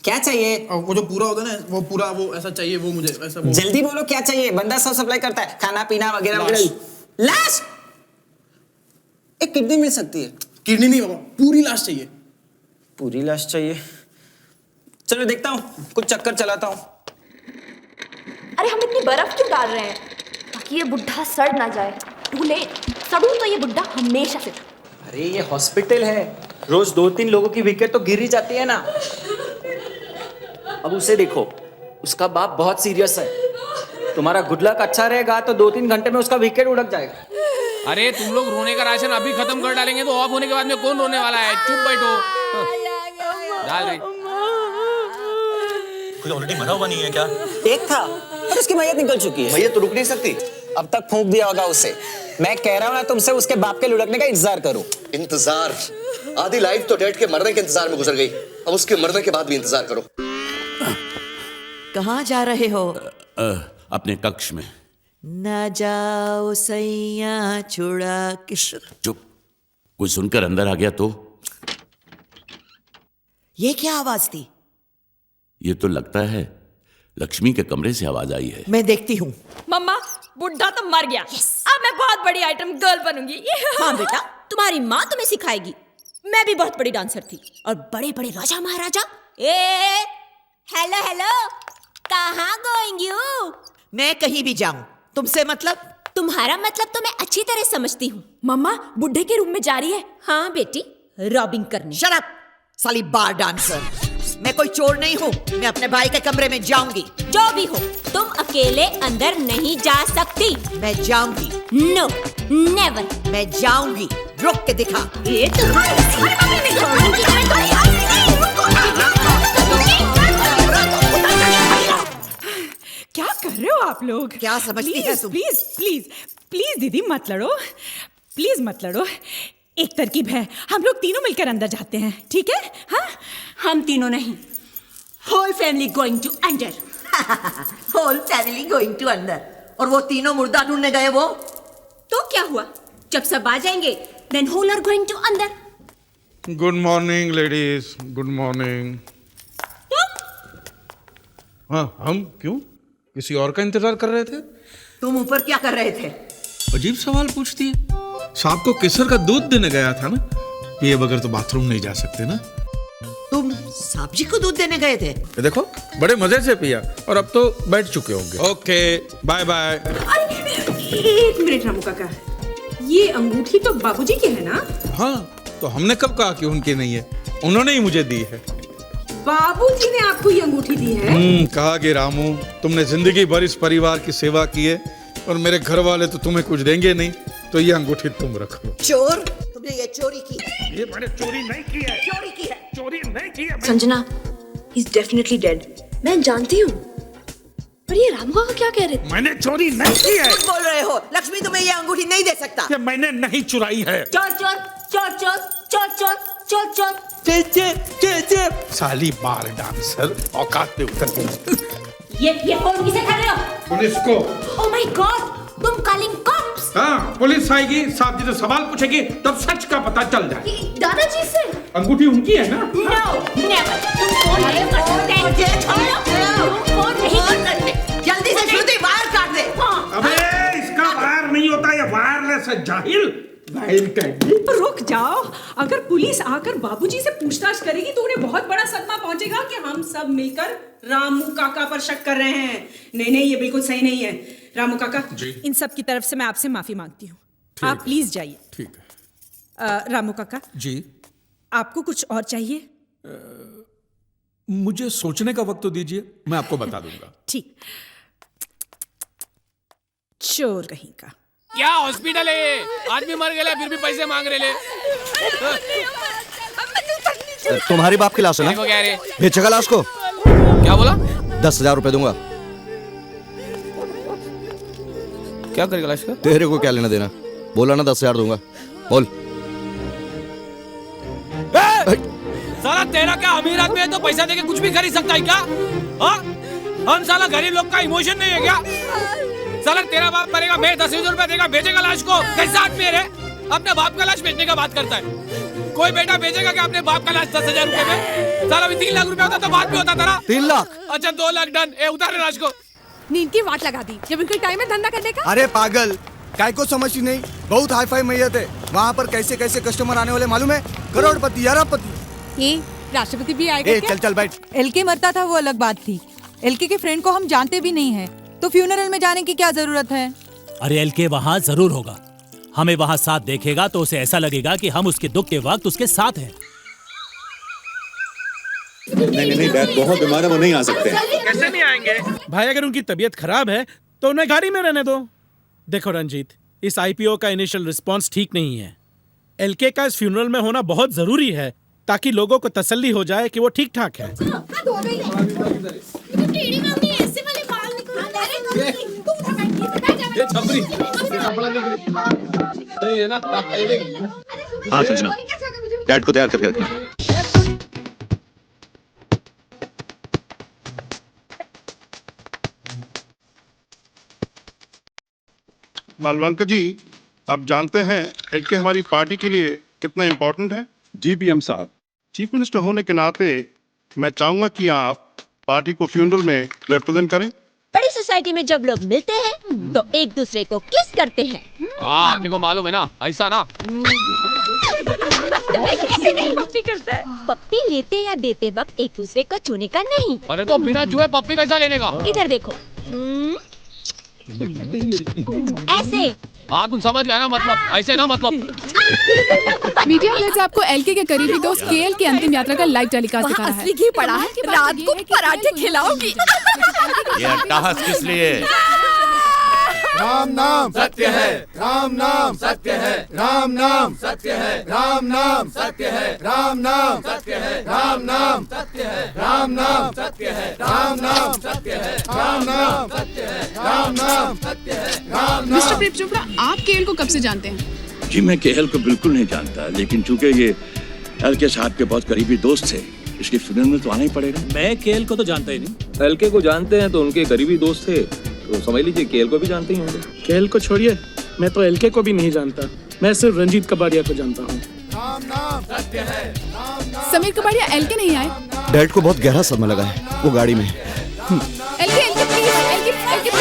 [SPEAKER 19] क्या चाहिए?
[SPEAKER 13] वो जो पूरा होता है ना, वो पूरा वो ऐसा चाहिए, वो मुझे ऐसा वो...
[SPEAKER 19] जल्दी बोलो क्या चाहिए, बंदा सब सप्लाई करता है, खाना पीना वगैरह वगैरह। लाश? एक किडनी मिल सकती है।
[SPEAKER 13] किडनी नहीं बाबा, पूरी लाश चाहिए।
[SPEAKER 19] पूरी लाश चाहिए? चलो देखता हूँ, कुछ चक्कर चलाता हूँ।
[SPEAKER 7] अरे हम इतनी बर्फ क्यों डाल रहे हैं ताकि ये बुढ़ा सड़ ना जाए? टू लेट, सड़ू तो ये बुढ़ा हमेशा से था।
[SPEAKER 19] अरे ये हॉस्पिटल है, रोज 2-3 लोगों की विकेट तो गिर ही जाती है ना। अब उसे देखो, उसका बाप बहुत सीरियस है। तुम्हारा गुड लक अच्छा रहेगा तो 2-3 घंटे में उसका विकेट उड़क जाएगा।
[SPEAKER 20] अरे तुम लोग रोने का राशन अभी खत्म कर डालेंगे तो ऑफ होने के बाद में कौन रोने वाला है? चुप बैठो। डाल रही।
[SPEAKER 3] कोई ऑलरेडी मरा हुआ नहीं है क्या?
[SPEAKER 19] एक था और उसकी मैयत निकल चुकी है।
[SPEAKER 5] मैयत तो रुक नहीं सकती।
[SPEAKER 19] अब तक फूंक दिया होगा उसे। मैं कह रहा हूँ ना तुमसे, उसके बाप के लुढ़कने का इंतजार करो।
[SPEAKER 5] इंतजार? आधी लाइफ तो डैड के मरने के इंतजार में गुजर गई, अब उसके मरने के बाद भी इंतजार करो।
[SPEAKER 4] कहाँ जा रहे हो?
[SPEAKER 6] अपने कक्ष में।
[SPEAKER 4] न जाओ सैया छुड़ा के।
[SPEAKER 6] चुप, कोई सुनकर अंदर आ गया तो?
[SPEAKER 4] ये क्या आवाज थी?
[SPEAKER 6] ये तो लगता है लक्ष्मी के कमरे से आवाज आई है।
[SPEAKER 4] मैं देखती हूँ।
[SPEAKER 8] मम्मा, बुढ़ा तो मर गया। अब मैं बहुत बड़ी आइटम गर्ल बनूंगी। हाँ बेटा, तुम्हारी माँ तुम्हें सिखाएगी। मैं भी बहुत बड़ी डांसर थी और बड़े बड़े राजा महाराजा। हेलो हेलो, कहाँ गोइंग यू?
[SPEAKER 4] मैं कहीं भी जाऊं, तुमसे मतलब?
[SPEAKER 8] तुम्हारा मतलब तो मैं अच्छी तरह समझती हूँ। मम्मा, बुढ़े के रूम में जा रही है। हाँ बेटी, रॉबिंग करने।
[SPEAKER 4] शट अप, साली बार डांसर। मैं कोई चोर नहीं हूँ, मैं अपने भाई के कमरे में जाऊंगी।
[SPEAKER 8] जो भी हो, तुम अकेले अंदर नहीं जा सकती।
[SPEAKER 4] मैं जाऊंगी।
[SPEAKER 8] No, never.
[SPEAKER 4] मैं जाऊंगी, रुक के दिखा।
[SPEAKER 21] क्या कर रहे हो आप लोग?
[SPEAKER 4] क्या समझती है तुम?
[SPEAKER 21] प्लीज प्लीज प्लीज दीदी मत लड़ो, प्लीज मत लड़ो। एक तरकीब है, हम लोग तीनों मिलकर अंदर जाते हैं, ठीक है? हाँ,
[SPEAKER 8] हम तीनों नहीं, होल फैमिली गोइंग टू अंदर।
[SPEAKER 4] होल फैमिली गोइंग टू अंदर। और वो तीनों मुर्दा ढूंढने गए वो?
[SPEAKER 8] तो क्या हुआ, जब सब आ जाएंगे then whole are going to अंदर।
[SPEAKER 11] Good morning ladies, good morning. हाँ, हम क्यों किसी और का इंतजार कर रहे थे?
[SPEAKER 4] तुम ऊपर क्या कर रहे थे?
[SPEAKER 11] अजीब सवाल पूछती है। सांप को केसर का दूध देने गया था ना, पिए बगैर तो बाथरूम नहीं जा सकते ना।
[SPEAKER 4] तुम सांप जी को दूध देने गए थे?
[SPEAKER 11] ये देखो, बड़े मजे से पिया और अब तो बैठ चुके होंगे। Okay, bye bye.
[SPEAKER 12] एक मिनट रामू काका, ये अंगूठी तो बाबूजी की है ना?
[SPEAKER 11] हाँ, तो हमने कब कहा कि उनकी नहीं है? उन्होंने ही मुझे दी है।
[SPEAKER 12] बाबूजी ने आपको ये अंगूठी दी है?
[SPEAKER 11] कहा कि रामू, तुमने जिंदगी भर इस परिवार की सेवा की है और मेरे घर वाले तो तुम्हें कुछ देंगे नहीं, तो ये अंगूठी तुम रखो।
[SPEAKER 4] चोर, तुमने ये चोरी की?
[SPEAKER 11] ये मैंने चोरी नहीं की है।
[SPEAKER 4] चोरी की है?
[SPEAKER 11] चोरी नहीं की है।
[SPEAKER 7] Sanjana, he is definitely dead. मैं जानती हूँ, पर ये रामू का क्या कह रहे थे?
[SPEAKER 11] मैंने चोरी नहीं की है।
[SPEAKER 4] कुछ बोल रहे हो? लक्ष्मी तुम्हें ये अंगूठी नहीं दे सकता।
[SPEAKER 11] ये मैंने नहीं चुराई है।
[SPEAKER 8] चोर चोर चोर चोर चोर चोर चोर चोर।
[SPEAKER 11] साली बार डांसर, औकात पे उतर गई।
[SPEAKER 8] ये फोन किसे कर रहे हो?
[SPEAKER 11] पुलिस को।
[SPEAKER 8] ओह माय गॉड, तुम कॉलिंग कॉप्स?
[SPEAKER 11] हाँ, पुलिस आएगी, साहब जी से सवाल पूछेगी, तब सच का पता चल जाए।
[SPEAKER 8] दादाजी से?
[SPEAKER 11] अंगूठी उनकी है ना?
[SPEAKER 8] No, never. तुम फोन नहीं कर सकते। तुम फोन नहीं कर सकते।
[SPEAKER 4] जल्दी से श्रुति वायर काट दे।
[SPEAKER 11] अबे इसका वायर नहीं होता, ये वायरलेस है, जाहिल।
[SPEAKER 12] रुक जाओ, अगर पुलिस आकर बाबूजी से पूछताछ करेगी तो उन्हें बहुत बड़ा सदमा पहुंचेगा कि हम सब मिलकर रामू काका पर शक कर रहे हैं। नहीं नहीं, ये बिल्कुल सही नहीं है। रामू काका, इन सब की तरफ से मैं आपसे माफी मांगती हूँ। आप प्लीज जाइए।
[SPEAKER 11] ठीक है।
[SPEAKER 12] रामू काका
[SPEAKER 11] जी,
[SPEAKER 12] आपको कुछ और चाहिए?
[SPEAKER 11] मुझे सोचने का वक्त तो दीजिए, मैं आपको बता दूंगा।
[SPEAKER 21] ठीक। चोर कहीं का।
[SPEAKER 20] क्या हॉस्पिटल है ये? आदमी मर गया फिर भी पैसे मांग रहे ले।
[SPEAKER 5] तुम्हारी बाप की लाश है
[SPEAKER 20] देखो क्या रे?
[SPEAKER 5] ना? बेचेगा लाश को?
[SPEAKER 20] क्या बोला?
[SPEAKER 5] 10,000 रुपए दूंगा।
[SPEAKER 20] क्या करेगा लाश का?
[SPEAKER 5] तेरे को क्या लेना देना? बोला ना 10,000 दूंगा, बोल।
[SPEAKER 20] साला तेरा क्या अमीर आदमी है तो पैसा देके कुछ भी खरीद सकता है क्या? हाँ? हम साला गरीब लोग का इमोशन नहीं है क्या? साला तेरा बाप मरेगा, मैं 10,000 रुपए देगा, बेचेगा लाश को? कैसा आदमी है रे? अपने बाप का लाश बेचने का बात करता है। कोई बेटा बेचेगा क्या अपने बाप का लाश 10,000 रुपए में? साला भी 3 लाख रुपए होता तो बात भी होता था ना।
[SPEAKER 5] 3 लाख?
[SPEAKER 20] अच्छा 2 लाख डन। उतारे लाश को।
[SPEAKER 9] नींद की वाट लगा दी जब इनका टाइम है धंधा करने का।
[SPEAKER 22] अरे पागल, काय को समझती नहीं? बहुत हाई फाई मैयत है वहाँ पर। कैसे कैसे कस्टमर आने वाले मालूम है? करोड़पति, अरबपति।
[SPEAKER 9] ये राष्ट्रपति भी आएगा क्या?
[SPEAKER 22] चल चल बैठ।
[SPEAKER 23] एलके मरता था वो अलग बात थी। एलके के फ्रेंड को हम जानते भी नहीं है, तो फ्यूनरल में जाने की क्या जरूरत है?
[SPEAKER 24] अरे एलके वहाँ जरूर होगा। हमें वहाँ साथ देखेगा तो उसे ऐसा लगेगा कि हम उसके दुख के वक्त उसके साथ हैं।
[SPEAKER 14] नहीं डैड बहुत बीमार है, वो नहीं आ सकते।
[SPEAKER 25] कैसे नहीं आएंगे? भाई अगर उनकी तबीयत खराब है तो उन्हें गाड़ी में रहने दो। देखो रंजीत, इस आईपीओ का इनिशियल रिस्पांस ठीक नहीं है। एलके का इस फ्यूनरल में होना बहुत जरूरी है ताकि लोगों को तसल्ली हो जाए कि वो ठीक ठाक है।
[SPEAKER 14] हाँ संजना, डैड को तैयार करके रखिए।
[SPEAKER 26] मालवंकर जी, आप जानते हैं एलके हमारी पार्टी के लिए कितना इम्पोर्टेंट है?
[SPEAKER 14] जी पीएम साहब।
[SPEAKER 26] चीफ मिनिस्टर होने के नाते मैं चाहूंगा कि आप पार्टी को फ्यूनरल में रिप्रेजेंट करें।
[SPEAKER 8] बड़ी सोसाइटी में जब लोग मिलते हैं तो एक दूसरे को किस करते हैं।
[SPEAKER 20] आपने को मालूम है ना, ऐसा ना।
[SPEAKER 8] पप्पी करता है। पप्पी लेते या देते वक्त एक दूसरे को छूने का नहीं।
[SPEAKER 20] अरे तो बिना छुए पप्पी कैसा लेने का?
[SPEAKER 8] इधर देखो। ऐसे।
[SPEAKER 20] हाँ तुम समझ गया ना, मतलब ऐसे ना मतलब।
[SPEAKER 1] मीडिया प्लेट्स आपको एलके के करीबी दोस्त केएल की अंतिम यात्रा का लाइव टेलीकास्ट दिखा रहा है।
[SPEAKER 9] असली घी पड़ा है, रात को पराठे खिलाओगी।
[SPEAKER 6] ये अट्टहास किस लिए?
[SPEAKER 22] राम नाम सत्य है, राम नाम सत्य है, राम नाम सत्य है, राम नाम सत्य है, राम नाम सत्य है, राम नाम सत्य है, राम नाम सत्य है, राम नाम सत्य है, राम नाम सत्य है, राम नाम सत्य है, राम नाम।
[SPEAKER 1] मिस्टर प्रेम चोपड़ा, आप केएल को कब से जानते हैं?
[SPEAKER 27] जी मैं केएल को बिल्कुल नहीं जानता, लेकिन चूंकि ये एलके साहब के बहुत करीबी दोस्त थे, इसके फ्यूनरल में तो आना ही पड़ेगा।
[SPEAKER 2] मैं केएल को तो जानता ही नहीं। एलके को जानते हैं तो उनके करीबी दोस्त थे, तो समझ लीजिए केएल को भी जानते ही होंगे।
[SPEAKER 25] केएल को छोड़िए, मैं तो एलके को भी नहीं जानता। मैं सिर्फ रंजीत कबाड़िया को जानता हूँ।
[SPEAKER 1] समीर कबाड़िया एलके नहीं आए।
[SPEAKER 5] डैड को बहुत गहरा सदमा लगा है वो गाड़ी में।
[SPEAKER 1] एलके प्लीज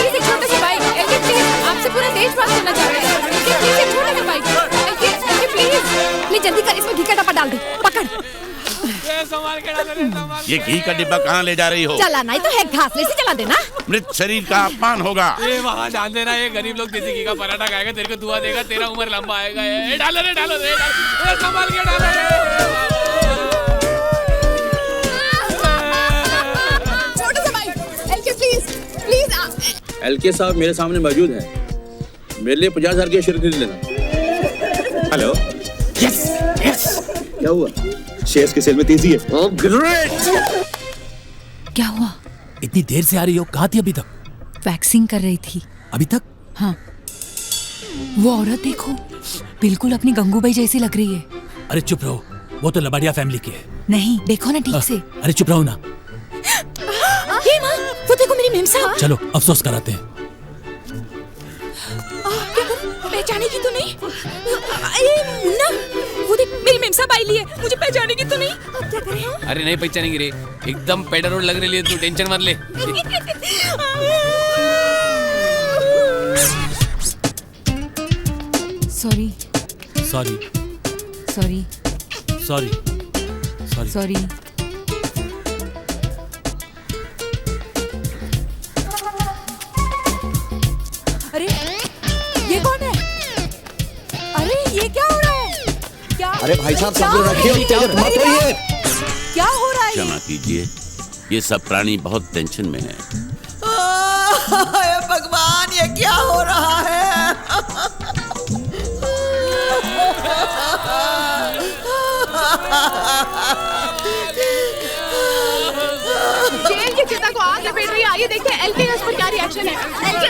[SPEAKER 1] एक छोटा सा बाइक। एलके प्लीज, आपसे पूरा देश बात करना चाहता है। एलके प्लीज एक छोटा सा बाइक। एलके प्लीज
[SPEAKER 9] जल्दी कर, इसमें घी का डब्बा डाल दे। पकड़।
[SPEAKER 6] ये घी का डिब्बा कहाँ ले जा रही हो?
[SPEAKER 9] चला नहीं तो है घासले से चला देना।
[SPEAKER 6] मृत शरीर का अपमान होगा।
[SPEAKER 20] ये वहाँ जान देना, ये गरीब लोग देसी घी का पराठा खाएगा, तेरे को दुआ देगा, तेरा उम्र लंबा आएगा। ये डालो रे, डालो रे, संभाल के डालो रे।
[SPEAKER 1] छोटा सा बाइक। LK please.
[SPEAKER 2] एलके साहब मेरे सामने मौजूद हैं। मेरे लिए 50,000 की शेयर खरीद लेना।
[SPEAKER 14] हेलो।
[SPEAKER 2] Yes yes.
[SPEAKER 14] क्या हुआ? शेयर्स की सेल में तेजी है।
[SPEAKER 2] Oh great.
[SPEAKER 23] क्या हुआ?
[SPEAKER 24] इतनी देर से आ रही हो, कहाँ थी अभी तक?
[SPEAKER 23] वैक्सिंग कर रही थी।
[SPEAKER 24] अभी तक?
[SPEAKER 23] हाँ। वो औरत देखो, बिल्कुल अपनी गंगूबाई जैसी लग रही है।
[SPEAKER 24] अरे चुप रहो, वो तो लबाड़िया फैमिली की है।
[SPEAKER 23] नहीं, देखो ना ठीक से।
[SPEAKER 24] अरे चुप रहो ना।
[SPEAKER 23] हे माँ, वो देखो मेरी मेमसा।
[SPEAKER 24] चलो अफसोस कराते हैं।
[SPEAKER 23] पहचानेगी तो नहीं? मुन्ना, वो देख मेरी मेमसा बाई ली है, मुझे पहचानेगी तो नहीं? अब क्या करें?
[SPEAKER 20] अरे नहीं पहचानेगी रे, एकदम पेडर रोड लग रही है, तू टेंशन मत ले।
[SPEAKER 23] Sorry
[SPEAKER 24] sorry
[SPEAKER 23] sorry
[SPEAKER 24] sorry sorry
[SPEAKER 23] sorry. अरे ये कौन है? अरे ये क्या हो रहा है? क्या?
[SPEAKER 5] अरे भाई साहब सब लोग रखिए, मत होइए।
[SPEAKER 23] क्या हो रहा है?
[SPEAKER 6] क्षमा कीजिए, ये सब प्राणी बहुत टेंशन में हैं।
[SPEAKER 4] हे भगवान, ये क्या हो रहा है?
[SPEAKER 1] जेल की चिता को आग लपेट रही है। आइए देखते हैं एलके का इस पर क्या रिएक्शन है। एलके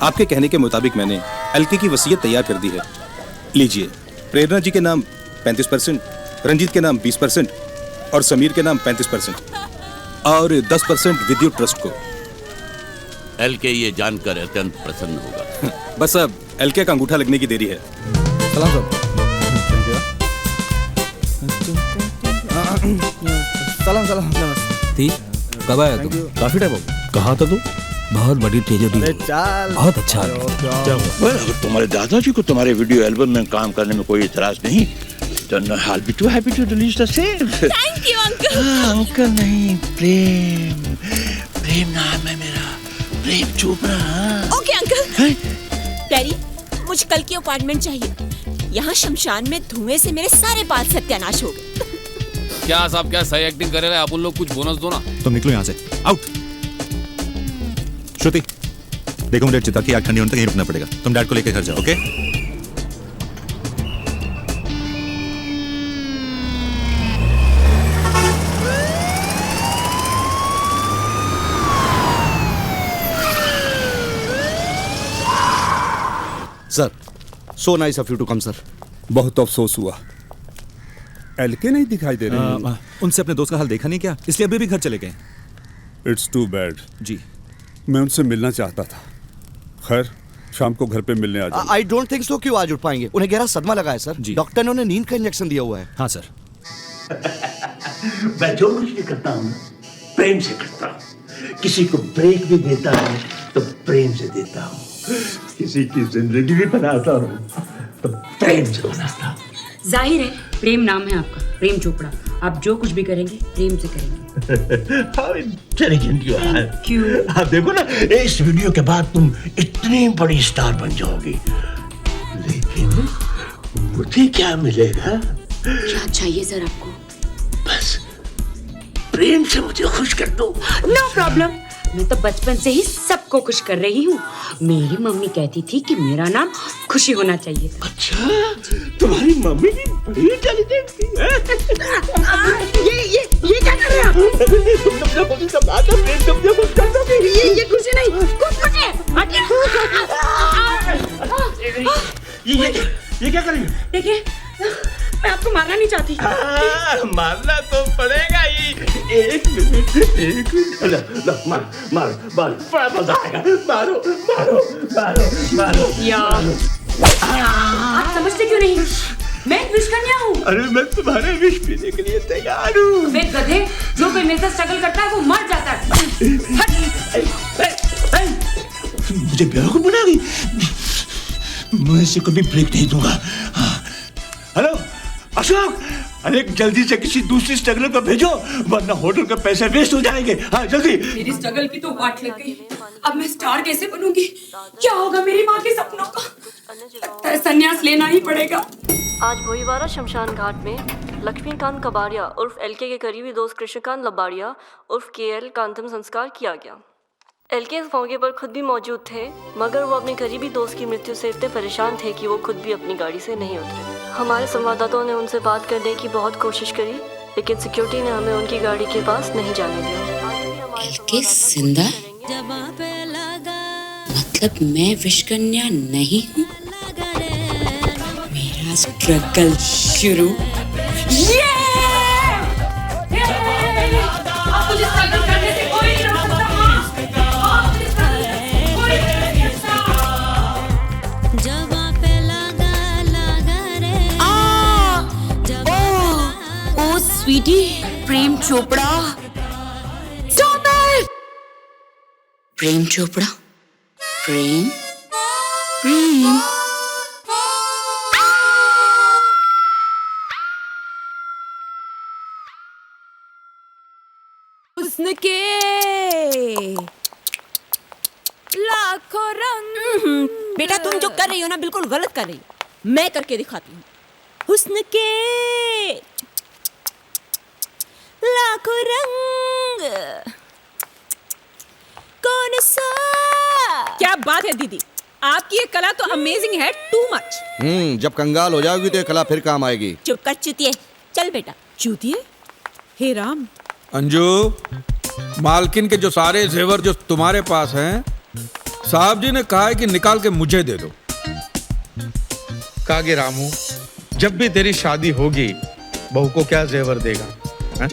[SPEAKER 3] आपके कहने के मुताबिक मैंने एलके की वसीयत तैयार कर दी है। लीजिए, प्रेरणा जी के नाम 35%, रंजीत के नाम 20% और समीर के नाम 35% और 10% विद्युत ट्रस्ट को।
[SPEAKER 6] एलके ये जानकर अत्यंत प्रसन्न होगा।
[SPEAKER 3] बस अब एलके का अंगूठा लगने की देरी है। सलाम साहब।
[SPEAKER 5] सलाम सलाम। नमस्ते।
[SPEAKER 2] कब आया तुम?
[SPEAKER 3] काफी टाइम हो गया।
[SPEAKER 2] कहा था तू बहुत बड़ी ट्रेजेडी, बहुत अच्छा।
[SPEAKER 27] अगर तुम्हारे दादाजी को तुम्हारे वीडियो एल्बम में काम करने में कोई इतराज नहीं, then I'll be too happy to release the same.
[SPEAKER 8] Thank you, uncle.
[SPEAKER 27] Uncle नहीं, प्रेम। प्रेम नाम है मेरा, Prem Chopra.
[SPEAKER 8] Okay uncle. Daddy, मुझे कल की अपॉइंटमेंट चाहिए। यहाँ शमशान में धुएं से मेरे सारे बाल सत्यानाश हो गए।
[SPEAKER 20] क्या साहब, क्या सही एक्टिंग कर रहे हैं आप? उन लोग कुछ बोनस दो ना।
[SPEAKER 14] तुम निकलो यहाँ से, आउट। श्रुति, देखो मुझे चिता की आग ठंडी होने तक यहीं रुकना पड़ेगा। तुम डैड को लेकर घर जाओ, okay?
[SPEAKER 5] Sir, so nice of you to come, sir.
[SPEAKER 14] बहुत अफसोस हुआ, एलके नहीं दिखाई दे रहे। उनसे अपने दोस्त का हाल देखा नहीं क्या? इसलिए अभी भी घर चले गए।
[SPEAKER 22] It's to bad.
[SPEAKER 14] जी,
[SPEAKER 22] मैं उनसे मिलना चाहता था। खैर, शाम को घर पे मिलने आ जाओ।
[SPEAKER 5] आई डोंट थिंक सो कि वो आज उठ पाएंगे। उन्हें गहरा सदमा लगा है सर। डॉक्टर ने उन्हें नींद का इंजेक्शन दिया हुआ है।
[SPEAKER 27] हाँ सर। मैं जो कुछ भी करता हूँ प्रेम से करता हूँ। किसी को ब्रेक भी देता हूँ तो प्रेम से देता हूँ। किसी की जिंदगी भी बनाता हूँ तो प्रेम से बनाता हूँ।
[SPEAKER 10] जाहिर है प्रेम नाम है आपका, प्रेम चोपड़ा। आप जो कुछ भी करेंगे प्रेम से करेंगे।
[SPEAKER 27] How intelligent you are.
[SPEAKER 10] क्यों?
[SPEAKER 27] आप देखो ना, इस वीडियो के बाद तुम इतनी बड़ी स्टार बन जाओगी। लेकिन मुझे क्या मिलेगा?
[SPEAKER 10] क्या चाहिए सर आपको?
[SPEAKER 27] बस प्रेम से मुझे खुश कर दो।
[SPEAKER 10] No problem. मैं तो बचपन से ही सबको खुश कर रही हूँ। मेरी मम्मी कहती थी कि मेरा नाम खुशी होना चाहिए था।
[SPEAKER 27] अच्छा, तुम्हारी मम्मी भी बड़ी इंटेलिजेंट थी।
[SPEAKER 10] ये क्या कर रहे हो? ये खुशी नहीं, कुछ है।
[SPEAKER 27] ये क्या कर रही हो?
[SPEAKER 10] देखिए, मैं आपको मारना नहीं चाहती।
[SPEAKER 27] मारना तो पड़ेगा ही। एक मिनट। लो, मारो, बड़ा मजा आएगा। मारो।
[SPEAKER 10] आप समझते क्यों नहीं? मैं एक विश कन्या हूँ।
[SPEAKER 27] अरे मैं तुम्हारे विश पीने के लिए तैयार हूँ।
[SPEAKER 10] वे गधे, जो कोई मिलकर स्ट्रगल करता है वो मर जाता है।
[SPEAKER 27] मुझे बेवकूफ बनाओगी? मैं इसे कभी ब्रेक नहीं दूंगा। हेलो अशोक, अरे जल्दी से किसी दूसरी स्ट्रगलर को भेजो, वरना होटल के पैसे वेस्ट हो जाएंगे। हाँ जल्दी।
[SPEAKER 10] मेरी स्ट्रगल की तो वाट लग गई। अब मैं स्टार कैसे बनूंगी? क्या होगा मेरी माँ के सपनों का? लगता है संन्यास लेना ही पड़ेगा।
[SPEAKER 13] आज भोईवाड़ा शमशान घाट में लक्ष्मीकांत कबाड़िया उर्फ एलके के करीबी दोस्त कृष्णकांत लबाड़िया उर्फ केएल का अंतिम संस्कार किया गया। एलके इस मौके पर खुद भी मौजूद थे, मगर वो अपने करीबी दोस्त की मृत्यु से इतने परेशान थे कि वो खुद भी अपनी गाड़ी से नहीं उतरे। हमारे संवाददाताओं ने उनसे बात करने की बहुत कोशिश करी, लेकिन सिक्योरिटी ने हमें उनकी गाड़ी के पास नहीं जाने दिया।
[SPEAKER 10] एलके जिंदा? मतलब मैं विश कन्या नहीं हूँ? मेरा स्ट्रगल शुरू। स्वीटी, प्रेम चोपड़ा। Stop it! प्रेम चोपड़ा, प्रेम।
[SPEAKER 7] उसने के
[SPEAKER 8] बेटा तुम जो कर रही हो ना बिल्कुल गलत कर रही हो। मैं करके दिखाती हूँ। हुस्न के लाखों रंग, कौन सा।
[SPEAKER 21] क्या बात है दीदी, आपकी ये कला तो अमेजिंग है, टू मच।
[SPEAKER 5] जब कंगाल हो जाओगी तो ये कला फिर काम आएगी।
[SPEAKER 8] चुप कर चुतिए, चल बेटा।
[SPEAKER 21] चूतिए? हे राम।
[SPEAKER 20] अंजू, मालकिन के जो सारे जेवर जो तुम्हारे पास हैं, साहब जी ने कहा है कि निकाल के मुझे दे दो।
[SPEAKER 11] कागे रामू, जब भी तेरी शादी होगी बहू को क्या जेवर देगा है?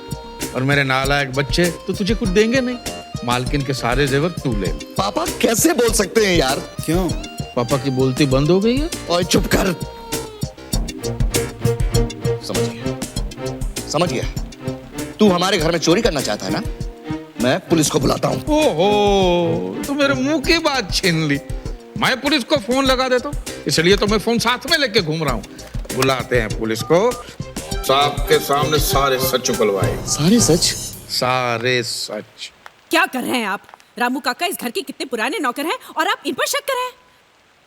[SPEAKER 11] और मेरे नालायक बच्चे तो तुझे कुछ देंगे नहीं। मालकिन के सारे जेवर तू ले।
[SPEAKER 5] पापा कैसे बोल सकते हैं यार?
[SPEAKER 11] क्यों? पापा की बोलती बंद हो गई है?
[SPEAKER 5] ओए चुप कर। समझ गया तू हमारे घर में चोरी करना चाहता है ना? मैं पुलिस को बुलाता हूँ।
[SPEAKER 11] ओहो, तो मेरे मुंह की बात छीन ली। मैं पुलिस को फोन लगा देता हूँ, इसलिए तो मैं फोन साथ में लेके घूम रहा हूँ। बुलाते हैं पुलिस को, साहब के सामने सारे सच उगलवाए।
[SPEAKER 5] सारे सच?
[SPEAKER 11] सारे सच।
[SPEAKER 21] क्या कर रहे हैं आप? रामू काका इस घर के कितने पुराने नौकर हैं और आप इन पर शक कर रहे हैं?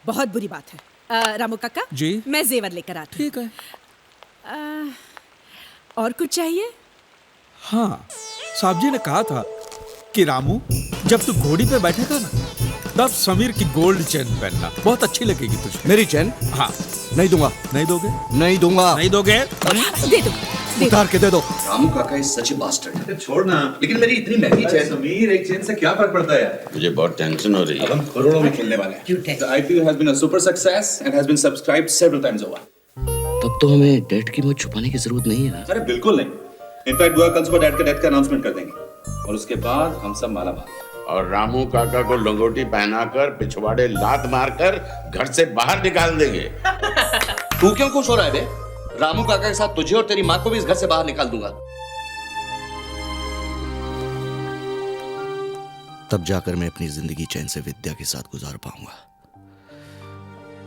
[SPEAKER 21] बहुत बुरी बात है। रामू काका
[SPEAKER 20] जी, मैं
[SPEAKER 21] जेवर लेकर आती हूँ।
[SPEAKER 20] ठीक है।
[SPEAKER 21] और कुछ चाहिए?
[SPEAKER 20] हाँ, साहब जी ने कहा था कि रामू जब तू घोड़ी पे बैठेगा ना तब समीर की गोल्ड चेन पहनना, बहुत अच्छी लगेगी तुझे।
[SPEAKER 5] मेरी चेन?
[SPEAKER 20] हाँ।
[SPEAKER 5] नहीं दूंगा।
[SPEAKER 20] नहीं दोगे?
[SPEAKER 5] नहीं दूंगा।
[SPEAKER 20] नहीं दोगे?
[SPEAKER 21] दे दो।
[SPEAKER 5] उतार के दे दो।
[SPEAKER 12] रामू काका इस सच बास्टर्ड। छोड़ना, लेकिन मेरी इतनी महंगी चेन। समीर, एक चेन से क्या फर्क पड़ता है यार?
[SPEAKER 6] मुझे बहुत टेंशन हो रही है।
[SPEAKER 12] अब हम करोड़ों में खेलने वाले हैं। The IPO has been a super success and has been subscribed several times over. तब तो हमें डेट की मौत छुपाने की जरूरत नहीं है। अरे बिल्कुल नहीं। इनफैक्ट बुआ कल सुबह डैड का डेथ का अनाउंसमेंट कर देंगे और उसके बाद हम सब माला माल।
[SPEAKER 6] और रामू काका को लंगोटी पहनाकर पिछवाड़े लात मारकर घर से बाहर निकाल देंगे।
[SPEAKER 12] तू क्यों खुश हो रहा है बे? रामू काका के साथ तुझे और तेरी माँ को भी इस घर से बाहर निकाल दूंगा।
[SPEAKER 5] तब जाकर मैं अपनी जिंदगी चैन से विद्या के साथ गुजार पाऊंगा।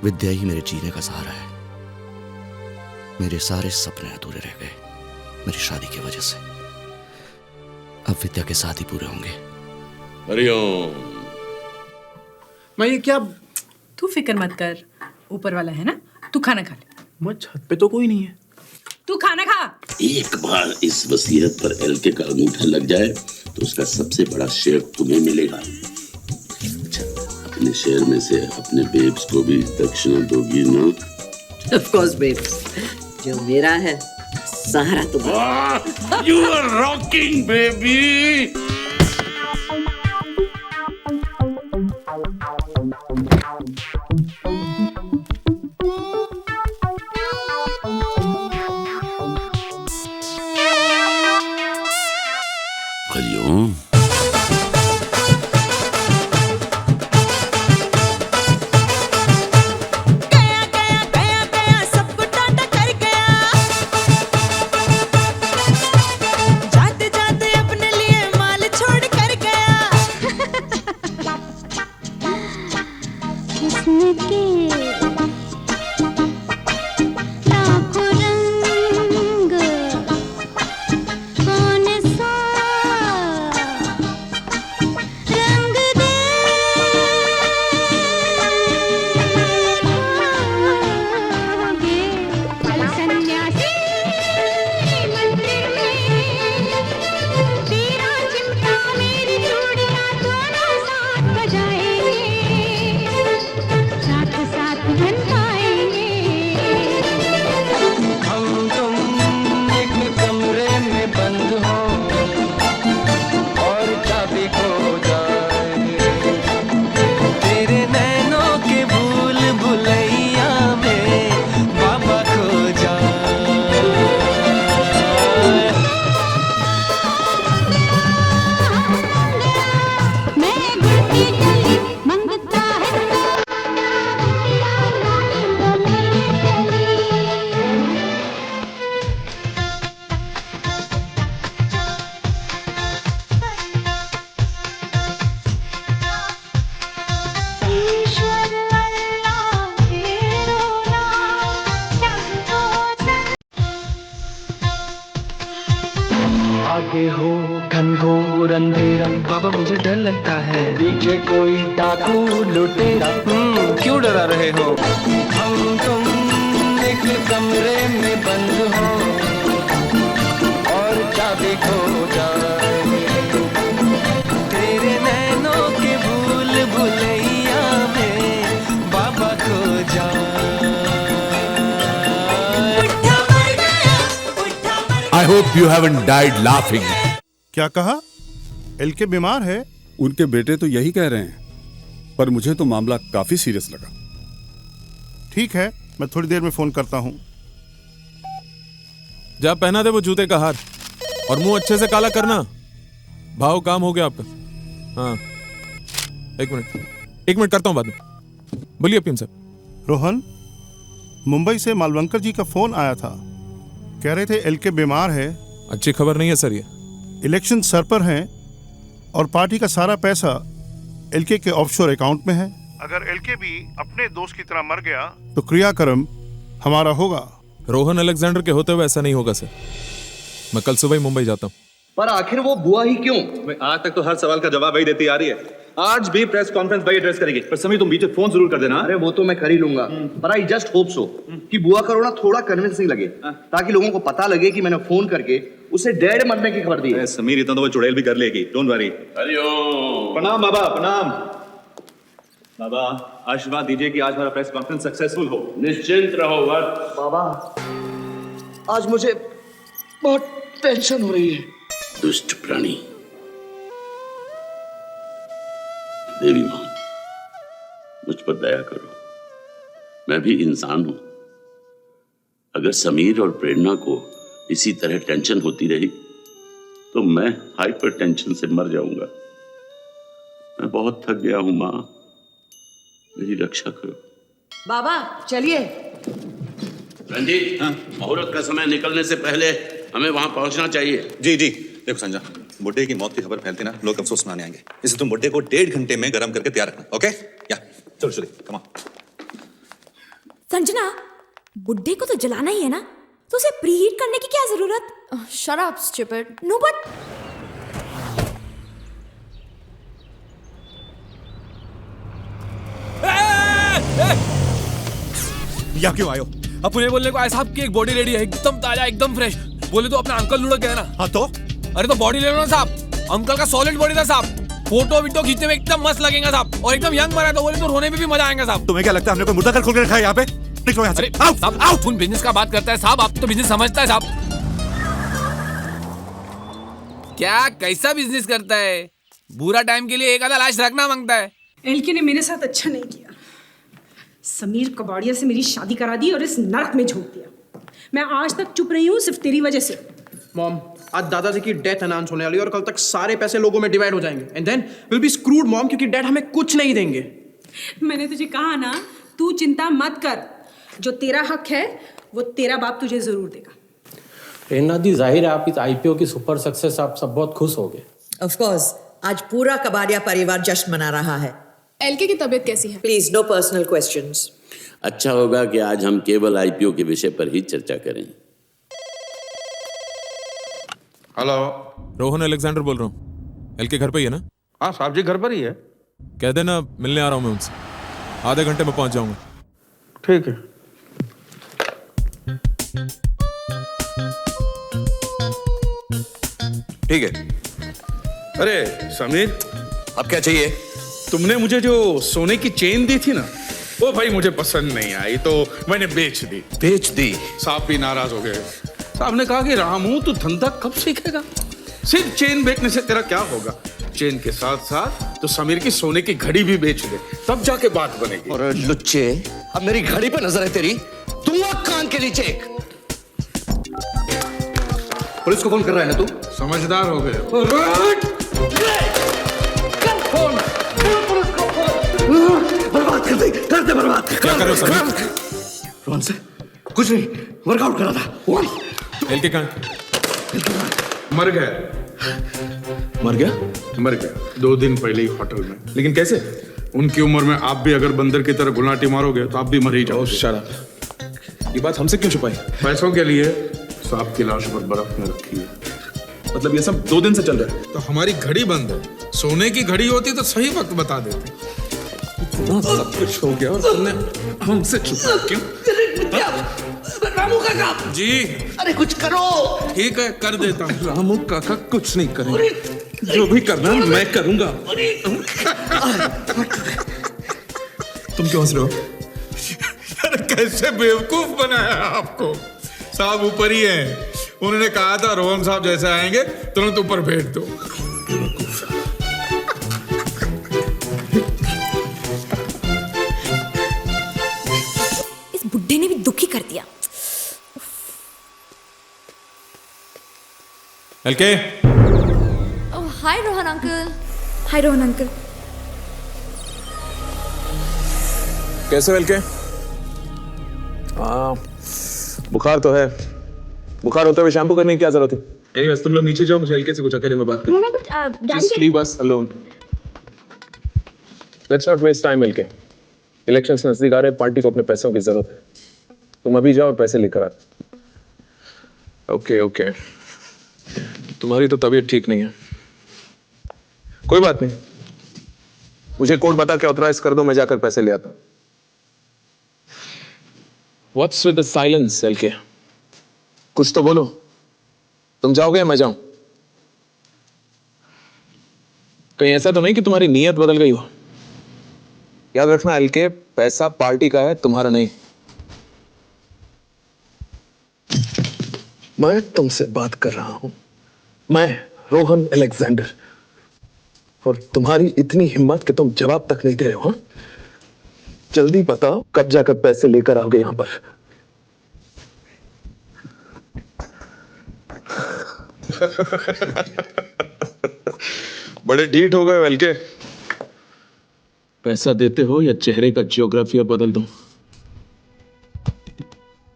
[SPEAKER 5] विद्या ही मेरे जीने का सहारा है। मेरे सारे सपने अधूरे रह गए मेरी शादी की वजह से। अब विद्या के साथ ही पूरे होंगे।
[SPEAKER 6] हरिओम।
[SPEAKER 15] मैं ये क्या?
[SPEAKER 21] तू फिक्र मत कर, ऊपर वाला है ना। तू खाना खा ले।
[SPEAKER 15] मैं छत पे तो कोई नहीं है।
[SPEAKER 21] तू खाना खा।
[SPEAKER 6] एक बार इस वसीयत पर एलके का अंगूठा लग जाए तो उसका सबसे बड़ा शेयर तुम्हें मिलेगा। अपने शेयर में से अपने बेब्स को भी दक्षिणा दोगी ना?
[SPEAKER 4] Of course, babes. जो मेरा है सहारा तुम्हारा।
[SPEAKER 6] You are rocking, baby. Hariom.
[SPEAKER 22] आगे हो
[SPEAKER 9] घनघोर अंधेरा बाबा मुझे डर लगता है, पीछे कोई डाकू लुटेरा। क्यों डरा रहे हो? हम तुम एक कमरे में बंद हो और चाबी खो जाए, तेरे नैनों के भूल भुलैया में बाबा खो जाए।
[SPEAKER 16] I hope you haven't died laughing.
[SPEAKER 17] क्या कहा? एलके बीमार है?
[SPEAKER 14] उनके बेटे तो यही कह रहे हैं, पर मुझे तो मामला काफी सीरियस लगा।
[SPEAKER 17] ठीक है, मैं थोड़ी देर में फोन करता हूँ।
[SPEAKER 18] जा पहना दे वो जूते का हार और मुंह अच्छे से काला करना। भाव काम हो गया आपका। हाँ, एक मिनट करता हूँ बाद में। बोलिए पीएम साहब।
[SPEAKER 17] रोहन, मुंबई से मालवंकर जी का फोन आया था, कह रहे थे एलके बीमार है।
[SPEAKER 18] अच्छी खबर नहीं है सर। ये
[SPEAKER 17] इलेक्शन सर पर हैं और पार्टी का सारा पैसा एलके के ऑफशोर अकाउंट में है। अगर एलके भी अपने दोस्त की तरह मर गया तो क्रियाक्रम हमारा होगा।
[SPEAKER 18] रोहन अलेक्जेंडर के होते हुए ऐसा नहीं होगा सर। मैं कल सुबह ही मुंबई जाता हूँ।
[SPEAKER 12] पर आखिर वो बुआ ही क्यों? आज तक तो हर सवाल का जवाब वही देती आ रही है। आज भी प्रेस कॉन्फ्रेंस वही एड्रेस करेगी। पर समीर तुम बीच में फोन जरूर कर देना।
[SPEAKER 5] अरे वो तो मैं कर ही लूंगा, पर आई जस्ट होप सो कि बुआ का रोना थोड़ा कन्विंसिंग लगे, ताकि लोगों को पता लगे कि मैंने फोन करके उसे डैड मरने की खबर दी है।
[SPEAKER 12] समीर इतना तो वो चुड़ैल भी कर लेगी, डोंट वरी। प्रणाम बाबा, प्रणाम बाबा। आशीर्वाद दीजिए कि आज हमारा प्रेस कॉन्फ्रेंस सक्सेसफुल हो।
[SPEAKER 6] निश्चिंत रहो वक्त।
[SPEAKER 5] बाबा, आज मुझे बहुत टेंशन हो रही है।
[SPEAKER 6] दुष्ट प्राणी, देवी मां, मुझ पर दया करो। मैं भी इंसान हूं। अगर समीर और प्रेरणा को इसी तरह टेंशन होती रही तो मैं हाइपर टेंशन से मर जाऊंगा। मैं बहुत थक गया हूं मां, मेरी रक्षा करो।
[SPEAKER 4] बाबा चलिए।
[SPEAKER 6] रंजीत, मुहूर्त का समय निकलने से पहले हमें वहां पहुंचना चाहिए।
[SPEAKER 3] जी जी। देखो संजय, बुड्ढे की मौत की खबर फैलती ना, लोग अफसोस मनाने आएंगे। इसलिए तुम बुड्ढे को 1.5 घंटे में गर्म करके तैयार रखना। ओके? या चलो चलिए, कम ऑन।
[SPEAKER 23] संजना, बुड्ढे को तो जलाना ही है ना, तो उसे प्रीहीट करने की क्या जरूरत?
[SPEAKER 7] Shut up stupid.
[SPEAKER 23] No but
[SPEAKER 20] या क्यों आयो? अपने बोलने को आए साहब की एक बॉडी रेडी है, एकदम ताजा, एकदम फ्रेश। बोले तो अपना अंकल लुढ़क गया ना। हाँ तो? अरे तो बॉडी ले लो ना साहब। अंकल का सॉलिड बॉडी था साहब। फोटो वीटो खींचने में एकदम मस्त लगेगा साहब, और एकदम यंग बना तो बोले तो रोने में भी मजा आएगा साहब।
[SPEAKER 14] तुम्हें क्या लगता है हमने कोई मुर्दा घर खोल के रखा है यहाँ पे? निकलो यहाँ से।
[SPEAKER 20] आओ साहब, आओ। तुम बिजनेस का बात करता है साहब, आप तो बिजनेस समझता है साहब। क्या कैसा बिजनेस करता है? बुरा टाइम के लिए एक आधा लाश रखना मांगता है।
[SPEAKER 21] एलके ने मेरे साथ अच्छा नहीं किया। समीर कबाड़िया से मेरी शादी करा दी और इस नरक में झोंक दिया। मैं आज तक चुप रही हूँ सिर्फ तेरी वजह से।
[SPEAKER 15] मॉम, आज दादाजी की डेथ अनाउंस होने वाली है और कल तक सारे पैसे लोगों में डिवाइड हो जाएंगे and then will be screwed mom, क्योंकि डैड हमें कुछ नहीं देंगे।
[SPEAKER 21] मैंने तुझे कहा ना, तू चिंता मत कर, जो तेरा हक है वो तेरा बाप तुझे जरूर देगा।
[SPEAKER 19] प्रेरणा दी, जाहिर है आप इस आईपीओ की सुपर सक्सेस आप सब बहुत खुश हो गए।
[SPEAKER 4] ऑफ कोर्स, आज पूरा कबाड़िया परिवार जश्न मना रहा है।
[SPEAKER 1] एलके की तबीयत कैसी है?
[SPEAKER 4] Please no personal questions.
[SPEAKER 6] अच्छा होगा कि आज हम केवल आईपीओ के विषय पर ही चर्चा करें।
[SPEAKER 11] हेलो,
[SPEAKER 18] रोहन अलेक्जेंडर बोल रहा हूँ। एलके घर पे ही है ना?
[SPEAKER 11] हाँ साहब जी घर पर ही है।
[SPEAKER 18] कह देना मिलने आ रहा हूँ मैं उनसे। आधे घंटे में पहुंच जाऊंगा।
[SPEAKER 11] ठीक है।
[SPEAKER 3] ठीक है।
[SPEAKER 11] अरे समीर,
[SPEAKER 3] अब क्या चाहिए?
[SPEAKER 11] तुमने मुझे जो सोने की चेन दी थी ना, वो भाई मुझे पसंद नहीं आई तो मैंने बेच दी।
[SPEAKER 3] बेच दी?
[SPEAKER 11] साहब भी नाराज हो गए। साहब ने कहा कि रामू तू धंधा कब सीखेगा? सिर्फ चेन बेचने से तेरा क्या होगा? चेन के साथ साथ तो समीर की सोने की घड़ी भी बेच दे, तब जाके बात बनेगी।
[SPEAKER 5] और लुच्चे, अब मेरी घड़ी पे नजर है तेरी? तू कान के नीचे। पुलिस को फोन कर रहा है ना तू?
[SPEAKER 11] समझदार हो गए।
[SPEAKER 5] बर्बाद कर दे बर्बाद।
[SPEAKER 18] क्या कर रहे हो समीर?
[SPEAKER 5] रोहन से कुछ नहीं, वर्कआउट करा था।
[SPEAKER 18] एलके कहाँ?
[SPEAKER 11] मर गया।
[SPEAKER 5] मर गया?
[SPEAKER 11] मर गया 2 दिन पहले ही होटल में। लेकिन कैसे? उनकी उम्र में आप भी अगर बंदर की तरह गुलाटी मारोगे तो आप भी मर ही जाओगे।
[SPEAKER 18] शराब, ये बात हमसे क्यों छुपाई?
[SPEAKER 11] पैसों के लिए साहब की लाश पर बर्फ में रखी है।
[SPEAKER 2] मतलब ये सब 2 दिन से चल रहा है।
[SPEAKER 11] तो हमारी घड़ी बंद है। सोने की घड़ी होती तो सही वक्त बता देते। इतना सब कुछ हो गया और तुमने हमसे छुपा क्यों?
[SPEAKER 4] रामू काका
[SPEAKER 11] जी,
[SPEAKER 4] अरे कुछ करो।
[SPEAKER 11] ठीक है, कर देता हूँ। रामू काका कुछ नहीं करेंगे, जो भी करना मैं करूंगा।
[SPEAKER 2] तुम क्यों हंस रहे हो?
[SPEAKER 11] अरे कैसे बेवकूफ बनाया आपको। साहब ऊपर ही है, उन्होंने कहा था रोहन साहब जैसे आएंगे तुरंत ऊपर भेज दो।
[SPEAKER 23] इस बुड्ढे ने भी दुखी कर दिया।
[SPEAKER 18] एलके,
[SPEAKER 23] हाय रोहन अंकल। हाय रोहन अंकल।
[SPEAKER 18] कैसे हो एलके? बुखार तो है। बुखार होते हुए शैम्पू करने की क्या जरूरत है?
[SPEAKER 2] एनीवेज, तुम लोग नीचे जाओ, मुझे एलके से कुछ अकेले में बात करनी है। Just leave us alone.
[SPEAKER 18] Let's not waste time, LK. Elections नजदीक आ रहे हैं, पार्टी को अपने पैसों की जरूरत है। तुम अभी जाओ और पैसे लेकर आ।
[SPEAKER 2] ओके। तुम्हारी तो तबीयत ठीक नहीं है। कोई बात नहीं, मुझे कोड बता के ऑथराइज कर दो, मैं जाकर पैसे ले आता हूं। What's with the silence, LK? कुछ तो बोलो। तुम जाओगे या मैं जाऊं? कहीं ऐसा तो नहीं कि तुम्हारी नीयत बदल गई हो? याद रखना एलके, पैसा पार्टी का है, तुम्हारा नहीं। मैं तुमसे बात कर रहा हूं, मैं रोहन अलेक्जेंडर, और तुम्हारी इतनी हिम्मत कि तुम जवाब तक नहीं दे रहे हो। हाँ, जल्दी बताओ कब जाकर पैसे लेकर आओगे यहां पर? बड़े ढीठ हो गए एलके। पैसा देते हो या चेहरे का जियोग्राफिया बदल दूं?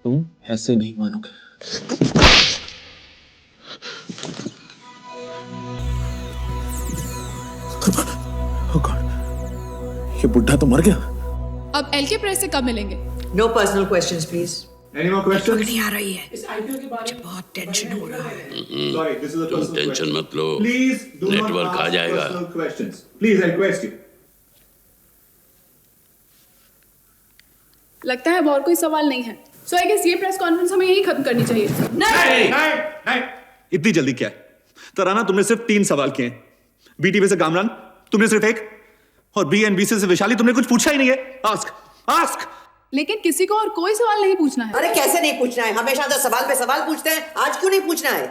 [SPEAKER 2] तुम ऐसे नहीं मानोगे। ये बुढ़ा तो मर गया।
[SPEAKER 1] अब एलके प्रेस से कब मिलेंगे?
[SPEAKER 4] No personal questions please.
[SPEAKER 2] Any more questions?
[SPEAKER 4] नहीं आ रही है। इस आईपीओ के बारे में बहुत टेंशन हो रहा है।
[SPEAKER 6] तुम टेंशन मत लो, नेटवर्क आ जाएगा।
[SPEAKER 2] Please, I request you.
[SPEAKER 1] लगता है अब और कोई सवाल नहीं है। सो आई गेस ये प्रेस कॉन्फ्रेंस हमें यही खत्म करनी चाहिए।
[SPEAKER 12] नहीं, इतनी जल्दी क्या है? तराना, तुमने सिर्फ 3 सवाल किए। बीटीवी से कामरान तुमने सिर्फ 1, और बीएनबीसी से वैशाली तुमने कुछ पूछा ही नहीं है। आस्क।
[SPEAKER 1] लेकिन किसी को और कोई सवाल नहीं पूछना है।
[SPEAKER 4] अरे कैसे नहीं पूछना है? हमेशा तो सवाल पे सवाल पूछते हैं, आज क्यों नहीं पूछना है?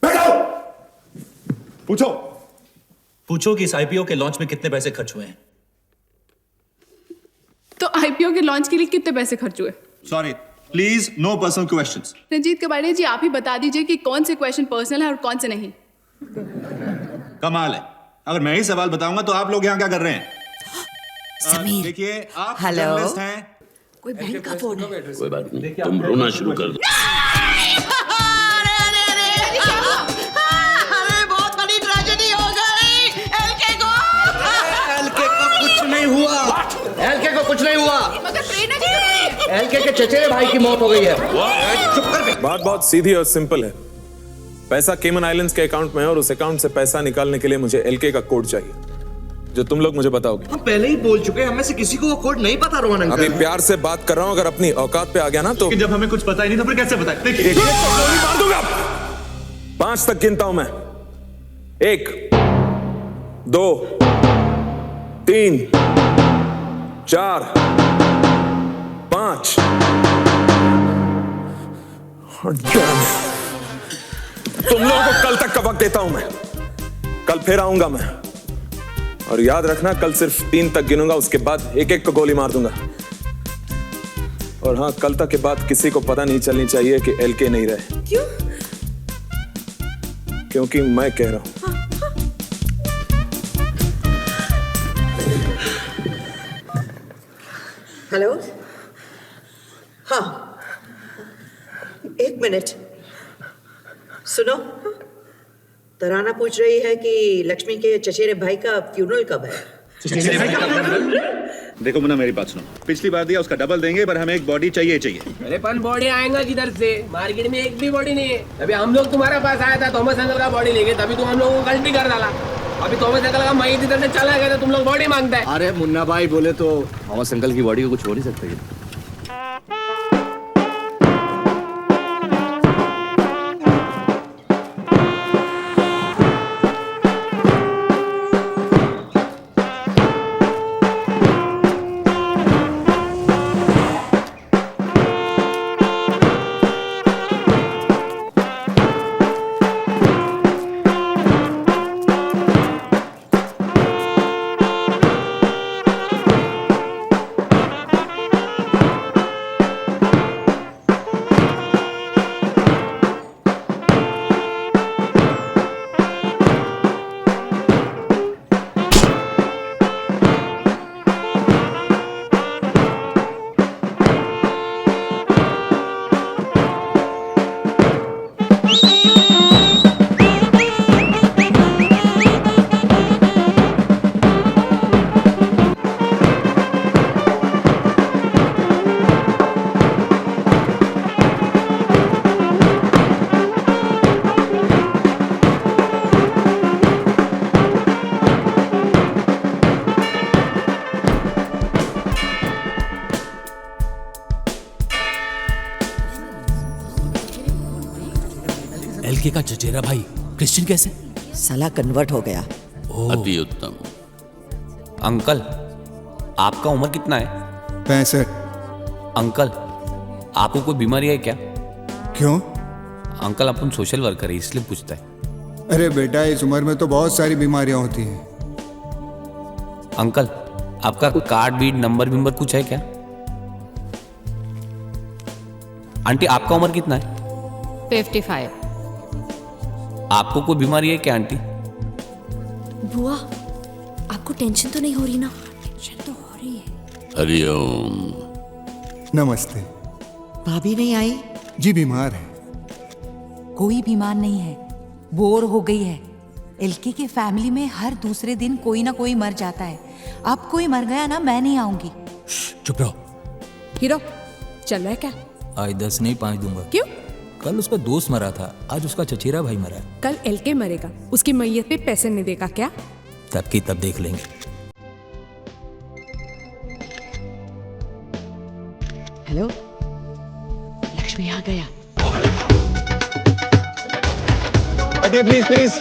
[SPEAKER 12] बैठो।
[SPEAKER 10] पूछो कि इस आईपीओ के लॉन्च में कितने पैसे खर्च हुए हैं।
[SPEAKER 1] तो आईपीओ के लॉन्च के लिए कितने पैसे खर्च हुए?
[SPEAKER 12] Sorry, please no personal questions.
[SPEAKER 1] Ranjeet Kabadia ji, आप ही बता दीजिए कि कौन से क्वेश्चन पर्सनल है और कौन से नहीं।
[SPEAKER 12] कमाल है, अगर मैं ही सवाल बताऊंगा तो आप लोग यहाँ क्या कर रहे हैं?
[SPEAKER 4] समीर,
[SPEAKER 12] देखिए, आप
[SPEAKER 4] हेलो,
[SPEAKER 12] जर्नलिस्ट हैं।
[SPEAKER 4] कोई बैंक का फोन है।
[SPEAKER 6] कोई बात नहीं, तुम रोना शुरू कर दो।
[SPEAKER 4] अरे बहुत बड़ी ट्रेजेडी हो गई। एलके को
[SPEAKER 5] कुछ नहीं हुआ। एलके को कुछ नहीं हुआ।
[SPEAKER 1] मगर प्रेरणा जी क्यों नहीं है?
[SPEAKER 5] एलके के चचेरे भाई की मौत हो गई है।
[SPEAKER 18] बात बहुत सीधी और सिंपल है। पैसा केमन आइलैंड्स के अकाउंट में है और उस अकाउंट से पैसा निकालने के लिए मुझे एलके का कोड चाहिए, जो तुम लोग मुझे बताओगे।
[SPEAKER 5] हम पहले ही बोल चुके हैं, हमें से किसी को वो कोड नहीं पता। रोहन अंकल,
[SPEAKER 18] अभी प्यार से बात कर रहा हूं, अगर अपनी औकात पे आ गया ना तो
[SPEAKER 12] जब हमें कुछ पता ही नहीं तो फिर कैसे बताएं? देखिए,
[SPEAKER 18] गोली मार दूंगा। 5 तक गिनता हूं मैं। 1, 2, 3, 4, 5। तुम लोगों को कल तक का वक्त देता हूं मैं। कल फिर आऊंगा मैं, और याद रखना कल सिर्फ 3 तक गिनूंगा, उसके बाद एक को गोली मार दूंगा। और हाँ, कल तक के बाद किसी को पता नहीं चलनी चाहिए कि एलके नहीं रहे।
[SPEAKER 23] क्यों?
[SPEAKER 18] क्योंकि मैं कह रहा हूं।
[SPEAKER 4] हेलो, हाँ, 1 मिनट सुनो। तराना पूछ रही है कि लक्ष्मी के चचेरे भाई का फ्यूनरल कब है।
[SPEAKER 12] देखो मुन्ना, मेरी बात सुनो। पिछली बार दिया उसका डबल देंगे, पर हमें एक बॉडी चाहिए चाहिए।
[SPEAKER 20] अरे पर बॉडी आएगा किधर से? मार्केट में एक भी बॉडी नहीं है। अभी हम लोग तुम्हारे पास आया था, थॉमस अंकल का बॉडी लेके, तभी तुम हम लोगों को गलती कर डाला। अभी थॉमस अंकल का मईत इधर से चला गया, तो तुम लोग बॉडी मांगता है।
[SPEAKER 5] अरे मुन्ना भाई बोले तो थॉमस अंकल की बॉडी को कुछ हो नहीं सकता।
[SPEAKER 20] एलके का चचेरा भाई क्रिश्चियन कैसे?
[SPEAKER 4] साला कन्वर्ट हो गया।
[SPEAKER 6] अति उत्तम।
[SPEAKER 8] अंकल, आपका उम्र कितना है?
[SPEAKER 13] 65।
[SPEAKER 8] अंकल, आपको कोई बीमारी है क्या?
[SPEAKER 13] क्यों?
[SPEAKER 8] अंकल, अपन सोशल वर्कर है इसलिए पूछता है।
[SPEAKER 13] अरे बेटा, इस उम्र में तो बहुत सारी बीमारियां होती हैं।
[SPEAKER 8] अंकल, आपका कार्ड बीड नंबर विंबर कुछ है क्या? आंटी, आपका उम्र कितना है?
[SPEAKER 7] 55।
[SPEAKER 8] आपको कोई बीमारी है क्या आंटी?
[SPEAKER 7] बुआ, आपको टेंशन तो नहीं हो रही ना? टेंशन तो हो रही है।
[SPEAKER 6] हरिओम।
[SPEAKER 13] नमस्ते।
[SPEAKER 4] भाभी नहीं आई?
[SPEAKER 13] जी बीमार है।
[SPEAKER 22] कोई बीमार नहीं है, बोर हो गई है। एलके के फैमिली में हर दूसरे दिन कोई ना कोई मर जाता है। अब कोई मर गया ना, मैं नहीं आऊंगी।
[SPEAKER 20] चुप रहो।
[SPEAKER 23] हीरो चल रहा है क्या?
[SPEAKER 24] आज 10 नहीं 5 दूंगा।
[SPEAKER 23] क्यों?
[SPEAKER 24] कल उसका दोस्त मरा था, आज उसका चचेरा भाई मरा है।
[SPEAKER 23] कल एलके मरेगा, उसकी मैयत पे पैसे नहीं देगा क्या?
[SPEAKER 24] तब की तब देख लेंगे।
[SPEAKER 4] हेलो, लक्ष्मी आ गया।
[SPEAKER 2] हटिए प्लीज प्लीज,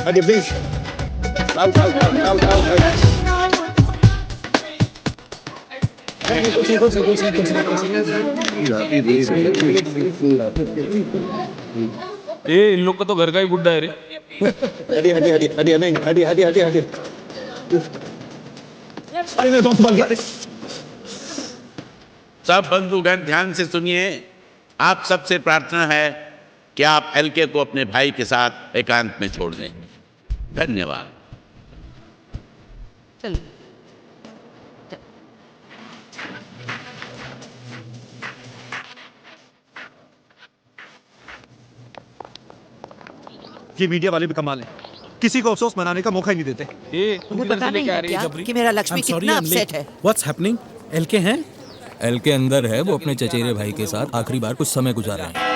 [SPEAKER 2] हटिए please. Out out out out.
[SPEAKER 20] ए, इन लोग का तो घर का ही बुड्ढा है रे।
[SPEAKER 2] हटिए हटिए हटिए हटिए नहीं हटिए हटिए हटिए हटिए। अरे दोस्त बन गया।
[SPEAKER 6] सब बंधुगण ध्यान से सुनिए। आप सबसे प्रार्थना है कि आप एलके को अपने भाई के साथ एकांत में छोड़ दें। धन्यवाद।
[SPEAKER 4] चल।
[SPEAKER 5] ये मीडिया वाले भी कमाल हैं, किसी को अफसोस मनाने का मौका ही नहीं देते।
[SPEAKER 4] तुम्हें पता नहीं है क्या कि मेरा लक्ष्मी कितना अपसेट है?
[SPEAKER 24] What's happening? एलके हैं? एलके अंदर है, वो अपने चचेरे भाई के साथ आखिरी बार कुछ समय गुजारा है।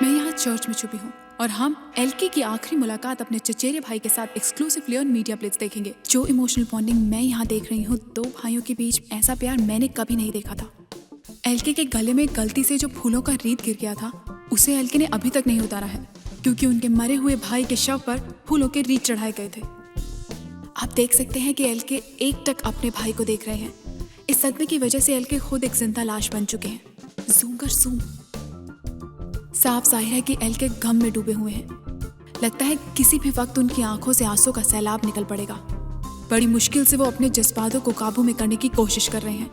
[SPEAKER 1] मैं यहाँ चर्च में छुपी हूँ और हम एलके की आखिरी मुलाकात अपने चचेरे भाई के साथ एक्सक्लूसिवली ऑन मीडिया प्लेट्स देखेंगे। जो इमोशनल बॉन्डिंग मैं यहाँ देख रही हूँ, दो भाइयों के बीच ऐसा प्यार मैंने कभी नहीं देखा था। एलके के गले में गलती से जो फूलों का रीत गिर गया था, उसे एलके ने अभी तक नहीं उतारा है, क्योंकि उनके मरे हुए भाई के शव पर फूलों के रीत चढ़ाए गए थे। आप देख सकते हैं कि एलके एकटक अपने भाई को देख रहे हैं। इस सदमे की वजह से एलके खुद एक जिंदा लाश बन चुके हैं। जूम कर जूम। साफ जाहिर है कि एलके गम में डूबे हुए हैं। लगता है किसी भी वक्त उनकी आंखों से आंसू का सैलाब निकल पड़ेगा। बड़ी मुश्किल से वो अपने जज्बातों को काबू में करने की कोशिश कर रहे हैं।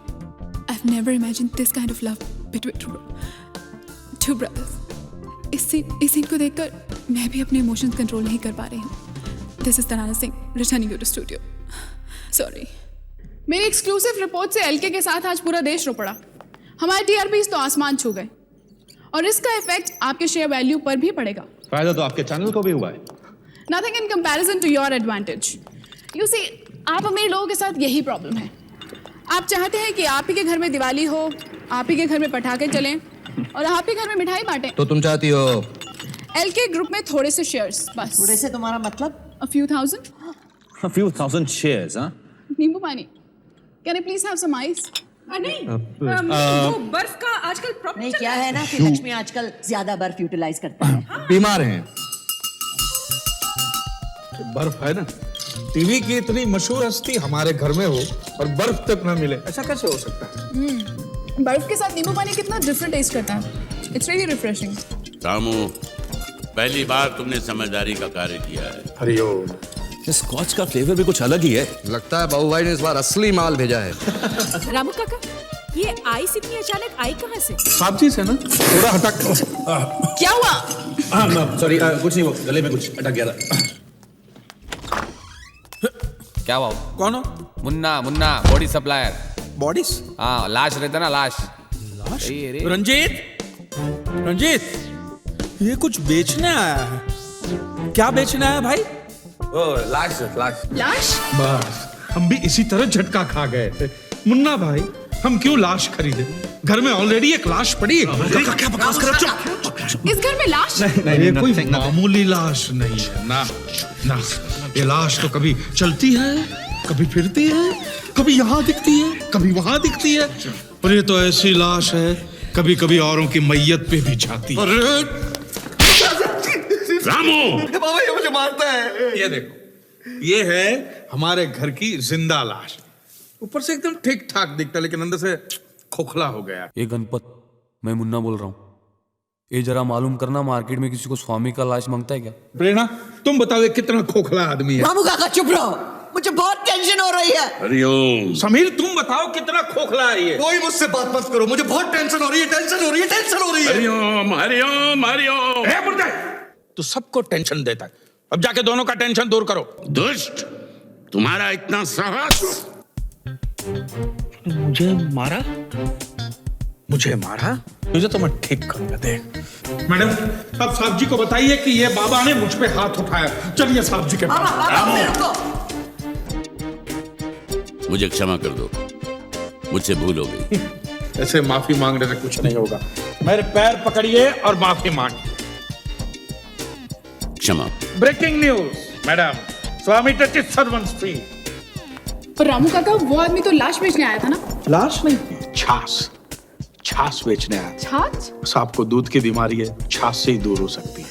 [SPEAKER 1] I've never imagined this kind of love between two brothers. इस सीन को देखकर मैं भी अपने इमोशंस कंट्रोल नहीं कर पा रही हूँ। This is Tarana Singh, returning you to studio. Sorry. मेरी एक्सक्लूसिव रिपोर्ट से एलके के साथ आज पूरा देश रो पड़ा। हमारे टीआरपीज़ तो आसमान छू गए और इसका इफेक्ट आपके शेयर वैल्यू पर भी पड़ेगा।
[SPEAKER 12] फायदा तो आपके चैनल को भी हुआ है।
[SPEAKER 1] Nothing in comparison to your advantage. You see, आप अमीर लोगों के साथ यही प्रॉब्लम है। आप चाहते हैं कि आप ही के घर में दिवाली हो, आप ही के घर में पटाखे चलें और आप ही घर में मिठाई बांटें।
[SPEAKER 5] तो तुम चाहती हो
[SPEAKER 1] एलके ग्रुप में थोड़े से शेयर्स बस।
[SPEAKER 4] थोड़े से तुम्हारा मतलब?
[SPEAKER 1] A few thousand.
[SPEAKER 12] A few thousand shares, हाँ?
[SPEAKER 1] नींबू पानी। Can I please have some ice?
[SPEAKER 21] नहीं, वो बर्फ का आजकल प्रॉब्लम
[SPEAKER 4] नहीं, क्या है ना कि लक्ष्मी आजकल ज्यादा बर्फ यूटिलाइज करता है।
[SPEAKER 5] बीमार हैं।
[SPEAKER 11] बर्फ है ना, टीवी की इतनी मशहूर हस्ती हमारे घर में हो और बर्फ तक ना मिले, ऐसा कैसे हो सकता है?
[SPEAKER 1] बर्फ के साथ नींबू पानी कितना डिफरेंट टेस्ट करता है। It's really refreshing.
[SPEAKER 6] रामू, पहली बार तुमने समझदारी का कार्य किया है।
[SPEAKER 11] हरिओम।
[SPEAKER 5] स्कॉच का फ्लेवर भी कुछ अलग ही है। लगता है बाबू भाई ने इस बार असली माल भेजा है।
[SPEAKER 23] रामू काका, ये आइस इतनी अचानक आई कहाँ से?
[SPEAKER 11] सब्जी से ना, थोड़ा हटक।
[SPEAKER 1] क्या हुआ?
[SPEAKER 12] सॉरी, कुछ नहीं, वो गले में कुछ अटक गया था।
[SPEAKER 8] क्या हुआ?
[SPEAKER 18] कौन हो?
[SPEAKER 8] Munna, Munna body supplier.
[SPEAKER 18] Bodies?
[SPEAKER 8] हाँ, लाश रहता ना, लाश।
[SPEAKER 18] लाश? रंजीत, रंजीत, ये कुछ बेचने आया है। क्या बेचने आया भाई?
[SPEAKER 8] ओ, लाश, लाश।
[SPEAKER 1] लाश?
[SPEAKER 11] बस हम भी इसी तरह झटका खा गए थे। मुन्ना भाई, हम क्यों लाश खरीदे? घर में ऑलरेडी एक लाश पड़ी है।
[SPEAKER 18] क्या बकवास कर रहे हो?
[SPEAKER 1] इस घर में लाश?
[SPEAKER 11] नहीं, ये कोई मामूली लाश नहीं है ना, ना। ये लाश तो कभी चलती है, कभी फिरती है, कभी यहाँ दिखती है, कभी वहाँ दिखती है, और ये तो ऐसी लाश है कभी कभी औरों की मैयत पे भी जाती है।
[SPEAKER 12] रामू,
[SPEAKER 5] बाबा ये मुझे मारता है।
[SPEAKER 11] ये देखो, ये है हमारे घर की जिंदा लाश। ऊपर से एकदम ठीक ठाक दिखता है, लेकिन अंदर से खोखला हो गया।
[SPEAKER 8] ये गणपत, मैं मुन्ना बोल रहा हूँ। ये जरा मालूम करना, मार्केट में किसी को स्वामी का लाश मांगता है क्या?
[SPEAKER 11] प्रेरणा, तुम बताओ ये कितना खोखला आदमी है।
[SPEAKER 4] रामू काका चुप रहो, मुझे बहुत टेंशन हो रही है।
[SPEAKER 12] हरिओम।
[SPEAKER 11] समीर, तुम बताओ कितना खोखला है ये।
[SPEAKER 5] कोई मुझसे बात मत करो, मुझे बहुत टेंशन हो रही है, टेंशन हो रही है, टेंशन हो रही है।
[SPEAKER 12] हरिओम, हरिओम, हरिओम।
[SPEAKER 11] हे बुड्ढे, तू सबको टेंशन देता है। अब जाके दोनों का टेंशन दूर करो।
[SPEAKER 12] दुष्ट, तुम्हारा इतना साहस।
[SPEAKER 11] मुझे मारा? मुझे मारा? तुझे तो मैं ठीक करूंगा, देख। मैडम, अब साहब जी को बताइए कि ये बाबा ने मुझ पे हाथ उठाया। चलिए साहब जी के पास।
[SPEAKER 6] मुझे क्षमा कर दो, मुझसे भूल हो गई।
[SPEAKER 11] ऐसे माफी मांगने से कुछ नहीं होगा। मेरे पैर पकड़िए और माफी मांगिए।
[SPEAKER 6] क्षमा।
[SPEAKER 11] ब्रेकिंग न्यूज, मैडम, स्वामी टचिस सर्वेंट्स फ्री।
[SPEAKER 1] पर रामू काका, वो आदमी तो लाश बेचने आया था ना?
[SPEAKER 11] लाश नहीं, छाछ। छाछ बेचने आया।
[SPEAKER 1] छाछ?
[SPEAKER 11] सांप को दूध की बीमारी है, छाछ से ही दूर हो सकती है।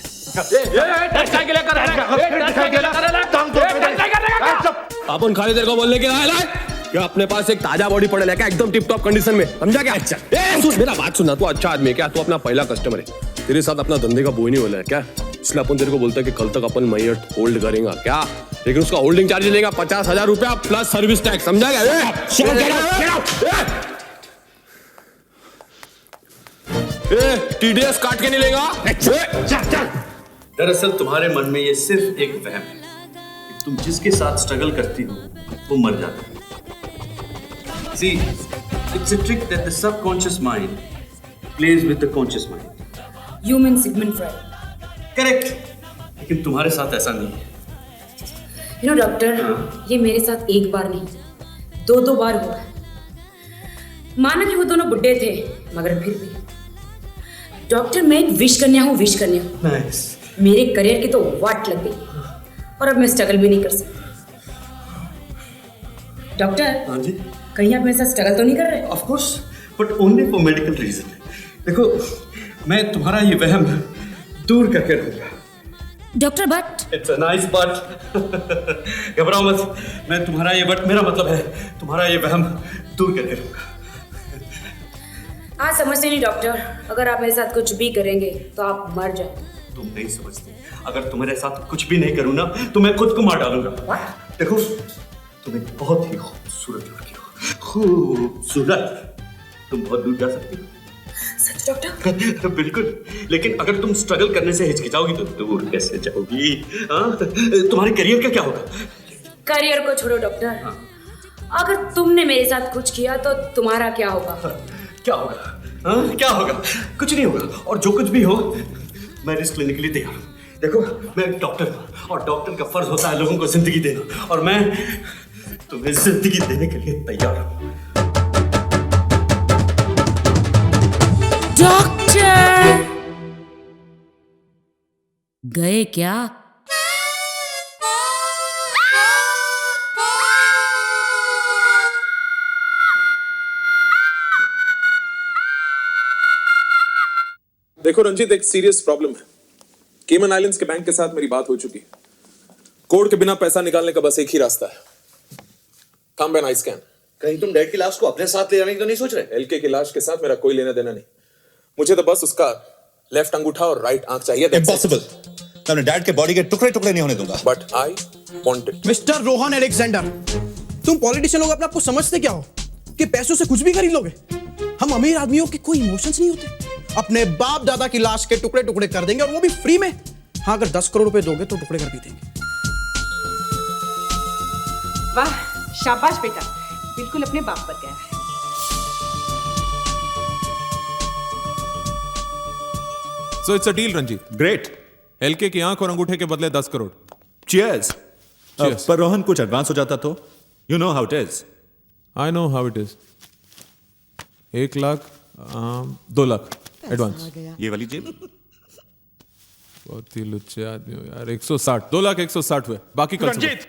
[SPEAKER 20] अपन खाली देर को बोलने के आया क्या? अपने पास एक ताजा बॉडी पड़े क्या, एकदम टिप टॉप कंडीशन में, समझा क्या? अच्छा, सुन मेरा बात सुनना, तू अच्छा आदमी है क्या? तू अपना पहला कस्टमर है, तेरे साथ अपना धंधे का बोई नहीं बोला है क्या? इसलिए अपन तेरे को बोलता है कि कल तक अपन मैयत होल्ड करेंगा क्या, लेकिन उसका होल्डिंग चार्ज लेगा 50,000 रुपया प्लस सर्विस टैक्स, समझा क्या? TDS काट के नहीं लेगा।
[SPEAKER 12] दरअसल तुम्हारे मन में ये सिर्फ एक वहम है कि तुम जिसके साथ स्ट्रगल करती हो वो मर जाता है। See, it's a trick that the subconscious mind plays with the conscious mind.
[SPEAKER 23] You mean Sigmund Freud?
[SPEAKER 12] Correct. लेकिन तुम्हारे साथ ऐसा नहीं है।
[SPEAKER 23] You know, डॉक्टर, ये मेरे साथ एक बार नहीं, दो बार हुआ। माना कि वो दोनों बुड्ढे थे, मगर फिर भी डॉक्टर, मैं एक विश करने हूँ।
[SPEAKER 12] Nice.
[SPEAKER 23] मेरे करियर की तो वाट लग गई और अब मैं स्ट्रगल भी नहीं कर सकती। डॉक्टर,
[SPEAKER 12] हाँ जी,
[SPEAKER 23] कहीं आप मेरे साथ स्ट्रगल तो नहीं कर रहे?
[SPEAKER 12] Of course, but only for medical reason. देखो, मैं तुम्हारा ये वहम दूर करके रहूंगा।
[SPEAKER 23] Doctor, but
[SPEAKER 12] It's a nice but। घबराओ मत, मैं तुम्हारा ये बट, मेरा मतलब है तुम्हारा ये वहम दूर करके रहूंगा।
[SPEAKER 23] आज समझते नहीं डॉक्टर, अगर आप मेरे साथ कुछ भी करेंगे तो आप मर जाओ।
[SPEAKER 12] तुम नहीं समझते, अगर तुम्हारे साथ कुछ भी नहीं करूँ ना तो मैं खुद को मार डालूंगा। देखो, तुम एक बहुत ही खूबसूरत लड़की हो, खूबसूरत। तुम बहुत दूर जा सकती हो।
[SPEAKER 23] सच डॉक्टर?
[SPEAKER 12] बिल्कुल, लेकिन अगर तुम स्ट्रगल करने से हिचकिचाओगी तो दूर कैसे जाओगी? तुम्हारे करियर का क्या होगा?
[SPEAKER 23] करियर को छोड़ो डॉक्टर, अगर तुमने मेरे साथ कुछ किया तो तुम्हारा क्या होगा?
[SPEAKER 12] क्या होगा? हाँ, क्या होगा? कुछ नहीं होगा, और जो कुछ भी हो मैं रिस्क लेने के लिए तैयार हूँ। देखो, मैं एक डॉक्टर हूँ और डॉक्टर का फर्ज होता है लोगों को जिंदगी देना, और मैं तुम्हें जिंदगी देने के लिए तैयार हूँ।
[SPEAKER 23] डॉक्टर गए क्या?
[SPEAKER 18] देखो रंजीत, एक सीरियस प्रॉब्लम है। केमन आइलैंड्स के बैंक के साथ मेरी बात हो चुकी है। कोड के बिना पैसा निकालने का बस एक ही रास्ता है, कम एंड आई स्कैन।
[SPEAKER 5] कहीं तुम डैड की लाश को अपने साथ ले जाने की तो नहीं सोच रहे?
[SPEAKER 18] एलके की लाश के साथ मेरा कोई लेना देना नहीं। मुझे तो बस उसका लेफ्ट अंगूठा और राइट आंख चाहिए।
[SPEAKER 12] इम्पॉसिबल। मैं अपने डैड के बॉडी के टुकड़े टुकड़े नहीं होने दूंगा।
[SPEAKER 18] But I want it.
[SPEAKER 15] Mister Rohan Alexander, तुम पॉलिटिशियन लोग अपने आप को समझते क्या हो कि पैसों से कुछ भी खरीद लोगे? हम अमीर आदमियों के कोई इमोशंस नहीं होते। अपने बाप दादा की लाश के टुकड़े टुकड़े कर देंगे, और वो भी फ्री में। हाँ, अगर 10 करोड़ रुपए दोगे तो टुकड़े कर भी देंगे।
[SPEAKER 21] वाह, शाबाश बेटा, बिल्कुल अपने बाप पर गया है।
[SPEAKER 18] So it's a deal, Ranjit.
[SPEAKER 12] Great.
[SPEAKER 18] LK की आंख और अंगूठे के बदले 10 करोड़।
[SPEAKER 12] चीयर्स। पर रोहन कुछ एडवांस हो जाता तो? You know how it is.
[SPEAKER 18] I know how it is. 1 lakh 2 lakh advance.
[SPEAKER 12] ये वाली जेब।
[SPEAKER 18] बहुत ही लुच्चे आदमी हो यार। 160, 2 लाख 160 हुए, बाकी कल
[SPEAKER 6] रंजीत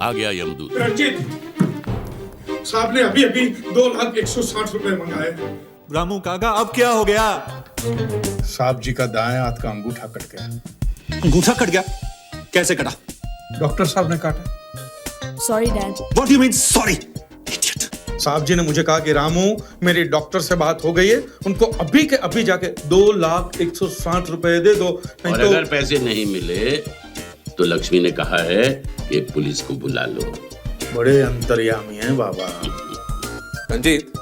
[SPEAKER 6] आ गया यमदूत।
[SPEAKER 11] रंजीत साहब ने अभी अभी 2,60,000 रुपए मंगाए।
[SPEAKER 12] रामू काका, अब क्या हो गया?
[SPEAKER 11] साहब जी का दाएं हाथ का अंगूठा कट गया।
[SPEAKER 12] अंगूठा कट गया? कैसे कटा?
[SPEAKER 11] डॉक्टर साहब ने काटा।
[SPEAKER 7] Sorry dad.
[SPEAKER 12] What do you mean sorry?
[SPEAKER 11] साहब जी ने मुझे कहा कि रामू, मेरी डॉक्टर से बात हो गई है, उनको अभी के अभी जाके 2,60,000 रुपए दे दो।
[SPEAKER 6] और अगर पैसे नहीं मिले तो लक्ष्मी ने कहा है कि पुलिस को बुला लो।
[SPEAKER 11] बड़े अंतर्यामी हैं बाबा।
[SPEAKER 18] रंजीत,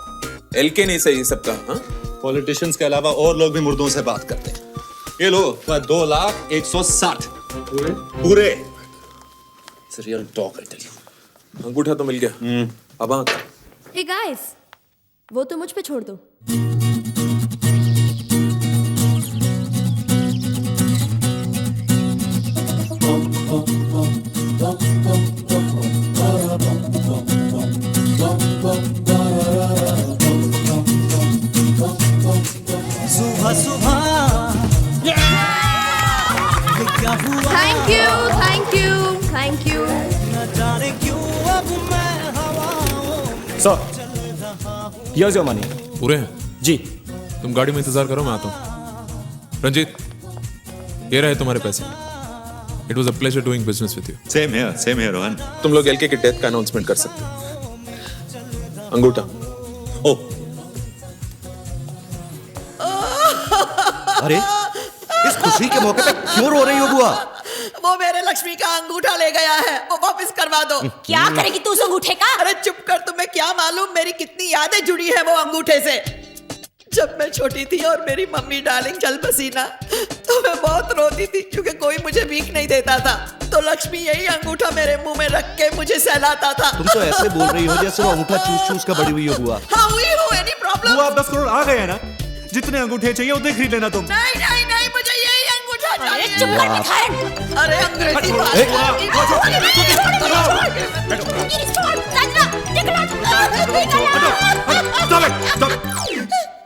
[SPEAKER 18] एलके नहीं सही सबका। हाँ,
[SPEAKER 12] पॉलिटिशियंस के अलावा और लोग भी मुर्दों से बात करते हैं। ये लो 2,60,000 पूरे।
[SPEAKER 18] रियल टॉक है। अंगूठा तो मिल गया, अब आंख।
[SPEAKER 7] हे गाइस, वो तो मुझ पे छोड़ दो।
[SPEAKER 9] सुबह सुबह
[SPEAKER 7] thank you, thank you, thank you.
[SPEAKER 9] न जाने क्यों अब मैं
[SPEAKER 18] सर, here's your money। पूरे हैं जी। तुम गाड़ी में इंतजार करो, मैं आता हूँ। रंजीत, ये रहे तुम्हारे पैसे। It was a pleasure doing business with you।
[SPEAKER 12] Same here, Rohan.
[SPEAKER 18] तुम लोग एलके की डेथ का अनाउंसमेंट कर सकते हो। अंगूठा।
[SPEAKER 12] ओ,
[SPEAKER 5] अरे, इस खुशी के मौके पे क्यों रो रही हो बुआ?
[SPEAKER 4] वो मेरे लक्ष्मी का अंगूठा ले गया है, वो वापस करवा दो।
[SPEAKER 7] क्या करेगी तू उस अंगूठे का?
[SPEAKER 4] अरे चुप कर, तुम्हें क्या मालूम मेरी कितनी यादें जुड़ी है वो अंगूठे से। जब मैं छोटी थी और मेरी मम्मी डार्लिंग चल बसी ना, तो मैं बहुत रोती थी क्योंकि कोई मुझे भीख नहीं देता था। तो लक्ष्मी यही अंगूठा मेरे मुंह में रख के मुझे सहलाता था।
[SPEAKER 5] तुम तो ऐसे बोल रही हो जैसे वो अंगूठा चूस चूस कर बड़ी हुई हो बुआ।
[SPEAKER 4] हाँ हुई हो, एनी प्रॉब्लम?
[SPEAKER 12] बुआ, 10 करोड़ आ गए हैं ना? जितने अंगूठे चाहिए उतने खरीद लेना तुम।
[SPEAKER 4] नहीं नहीं नहीं, मुझे यही अंगूठा चाहिए।
[SPEAKER 7] चुप कर भिखारन।
[SPEAKER 4] अरे अंग्रेजी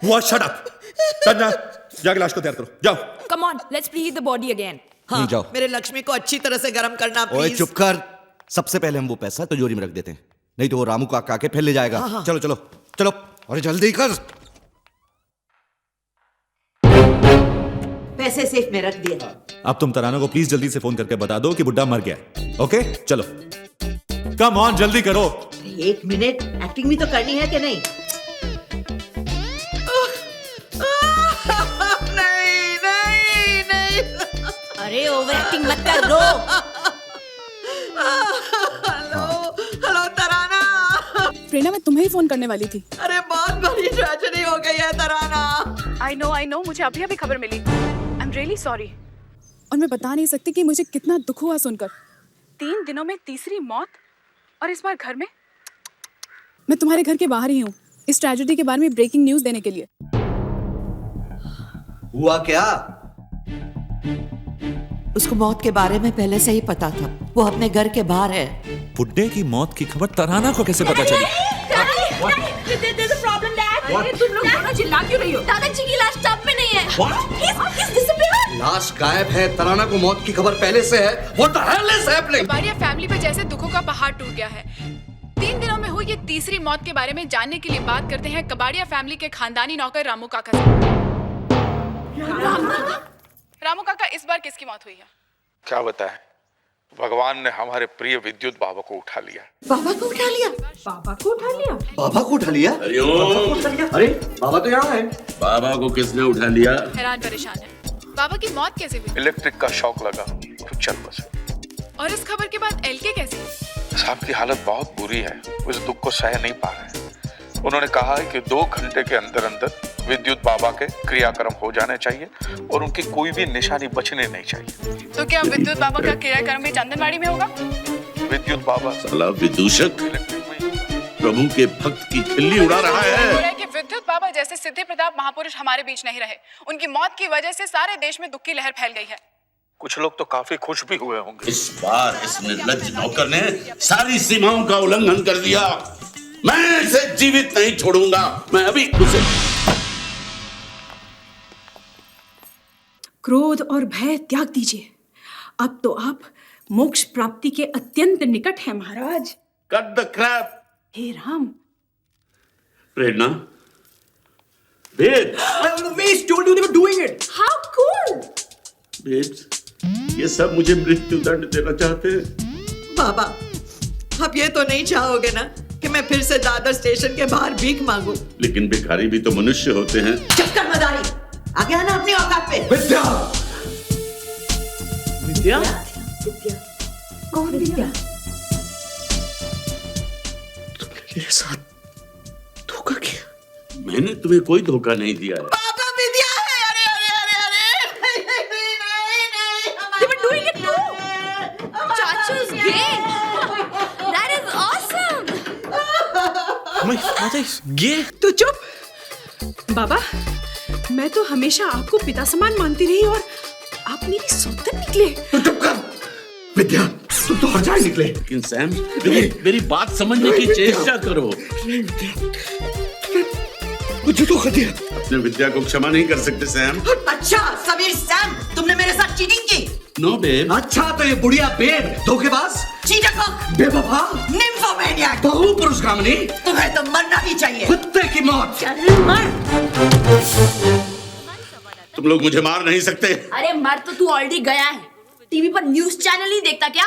[SPEAKER 12] बुआ, शट अप। चल जाके लाश को तैयार करो, जाओ।
[SPEAKER 23] Come on, let's preheat the body again.
[SPEAKER 4] हाँ,
[SPEAKER 5] जाओ।
[SPEAKER 4] मेरे लक्ष्मी को अच्छी तरह से गर्म करना
[SPEAKER 5] ओए
[SPEAKER 4] प्लीज।
[SPEAKER 5] चुप कर। सबसे पहले हम वो पैसा तिजोरी में रख देते हैं, नहीं तो वो रामू काका के फिर ले जाएगा।
[SPEAKER 4] हाँ।
[SPEAKER 5] चलो चलो चलो, अरे जल्दी कर।
[SPEAKER 4] पैसे सेफ में रख दिए।
[SPEAKER 12] अब तुम तराना को प्लीज जल्दी से फोन करके बता दो कि बुड्ढा मर गया है। ओके, चलो कम ऑन, जल्दी करो।
[SPEAKER 4] 1 मिनट, एक्टिंग भी तो करनी है कि नहीं? नहीं नहीं नहीं।
[SPEAKER 7] अरे ओवर एक्टिंग मत कर, रो।
[SPEAKER 4] हेलो तराना।
[SPEAKER 1] प्रेरणा, मैं तुम्हें ही फोन करने वाली थी।
[SPEAKER 4] अरे बहुत बड़ी ट्रेजेडी हो गई है तराना।
[SPEAKER 1] आई नो, मुझे अभी अभी खबर मिली। I am really sorry. और मैं बता नहीं सकती कि मुझे कितना दुख हुआ सुनकर। 3 दिनों में तीसरी मौत, और इस बार घर में। मैं तुम्हारे घर के बाहर ही हूँ इस ट्रेजेडी के बारे में ब्रेकिंग न्यूज देने के लिए।
[SPEAKER 5] हुआ क्या?
[SPEAKER 4] उसको मौत के बारे में पहले से ही पता था। वो अपने घर के बाहर है।
[SPEAKER 18] बुड्ढे की मौत की खबर तराना को कैसे पता चली?
[SPEAKER 7] तुम लोग दोनों चिल्ला क्यों रही हो? दादाजी की लाश टब में नहीं है। He's disappeared.
[SPEAKER 5] लाश गायब है। तराना को मौत की खबर पहले से है। What the hell is happening?
[SPEAKER 1] Kabadia family पे जैसे दुखों का पहाड़ टूट गया है। 3 दिनों में हुई ये तीसरी मौत के बारे में जानने के लिए बात करते हैं कबाड़िया फैमिली के खानदानी नौकर रामू काका से। रामू काका, इस बार किसकी मौत हुई है?
[SPEAKER 11] क्या बताएं, भगवान ने हमारे प्रिय विद्युत बाबा को उठा लिया।
[SPEAKER 4] बाबा को उठा लिया?
[SPEAKER 21] बाबा को उठा लिया?
[SPEAKER 5] बाबा को उठा लिया? अरे बाबा तो यहाँ है।
[SPEAKER 6] बाबा को किसने उठा लिया?
[SPEAKER 1] हैरान परेशान है। बाबा की मौत कैसे हुई?
[SPEAKER 11] इलेक्ट्रिक का शॉक लगा और चल बसे।
[SPEAKER 1] और इस खबर के बाद एलके कैसे?
[SPEAKER 11] साहब की हालत बहुत बुरी है। वो इस दुख को सह नहीं पा रहे हैं। उन्होंने कहा है कि 2 घंटे के अंदर अंदर विद्युत बाबा के क्रियाक्रम हो जाने चाहिए और उनकी कोई भी निशानी बचने नहीं चाहिए।
[SPEAKER 1] तो क्या विद्युत बाबा का क्रियाक्रम भी चंदनवाड़ी में होगा?
[SPEAKER 11] विद्युत बाबा
[SPEAKER 6] साला विदूषक प्रभु के भक्त की खिल्ली उड़ा रहा है।
[SPEAKER 1] कि विद्युत बाबा जैसे सिद्धि प्रताप महापुरुष हमारे बीच नहीं रहे। उनकी मौत की वजह से सारे देश में दुख की लहर फैल गई है।
[SPEAKER 11] कुछ लोग तो काफी खुश भी हुए होंगे।
[SPEAKER 6] इस बार इस निर्लज्ज नौकर ने सारी सीमाओं का उल्लंघन कर दिया। मैं इसे जीवित नहीं छोड़ूंगा। मैं अभी उसे
[SPEAKER 21] क्रोध और भय त्याग दीजिए। अब तो आप मोक्ष प्राप्ति के अत्यंत निकट हैं महाराज।
[SPEAKER 6] Cut the crap.
[SPEAKER 21] हे राम।
[SPEAKER 6] Prerna, babes,
[SPEAKER 15] Babes told you they were doing it.
[SPEAKER 21] How cool!
[SPEAKER 6] Babes, ये सब मुझे मृत्यु दंड देना चाहते हैं।
[SPEAKER 4] बाबा, आप ये तो नहीं चाहोगे ना कि मैं फिर से दादर स्टेशन के बाहर भीख मांगू?
[SPEAKER 6] लेकिन भिखारी भी तो मनुष्य होते हैं।
[SPEAKER 4] चक्कर मदारी, आगे आना अपनी औकात पे।
[SPEAKER 5] विद्या,
[SPEAKER 15] विद्या?
[SPEAKER 21] विद्या? कौन विद्या?
[SPEAKER 5] मेरे साथ धोखा किया।
[SPEAKER 6] मैंने तुम्हें कोई धोखा नहीं दिया है।
[SPEAKER 4] पापा विद्या है। अरे अरे अरे अरे
[SPEAKER 7] They were doing it too. Chachu's gay. That is awesome.
[SPEAKER 15] My father is gay.
[SPEAKER 21] तो चुप। बाबा, मैं तो हमेशा आपको पिता समान मानती रही और आप मेरी सौतन निकले।
[SPEAKER 5] तो चुप कर। विद्या, तुम तो हर जाए निकले।
[SPEAKER 6] लेकिन सैम, मेरी बात समझने की चेष्टा करो।
[SPEAKER 5] मुझे तो खा दिया।
[SPEAKER 6] अपने विद्या को क्षमा नहीं कर सकते सैम।
[SPEAKER 4] अच्छा समीर सैम, तुमने मेरे साथ चीटिंग की?
[SPEAKER 6] No babe.
[SPEAKER 5] अच्छा तो ये बुढ़िया बेब, धोखेबाज,
[SPEAKER 4] चीटक,
[SPEAKER 5] बेवफा,
[SPEAKER 4] निम्फोमैनियाक,
[SPEAKER 5] बहु पुरुषगामिनी।
[SPEAKER 4] तुम्हें तो मरना ही चाहिए।
[SPEAKER 5] कुत्ते की मौत।
[SPEAKER 4] चल मर।
[SPEAKER 6] तुम लोग मुझे मार नहीं सकते।
[SPEAKER 7] अरे मर तो तू ऑलरेडी गया है। टीवी पर न्यूज़ चैनल नहीं देखता क्या?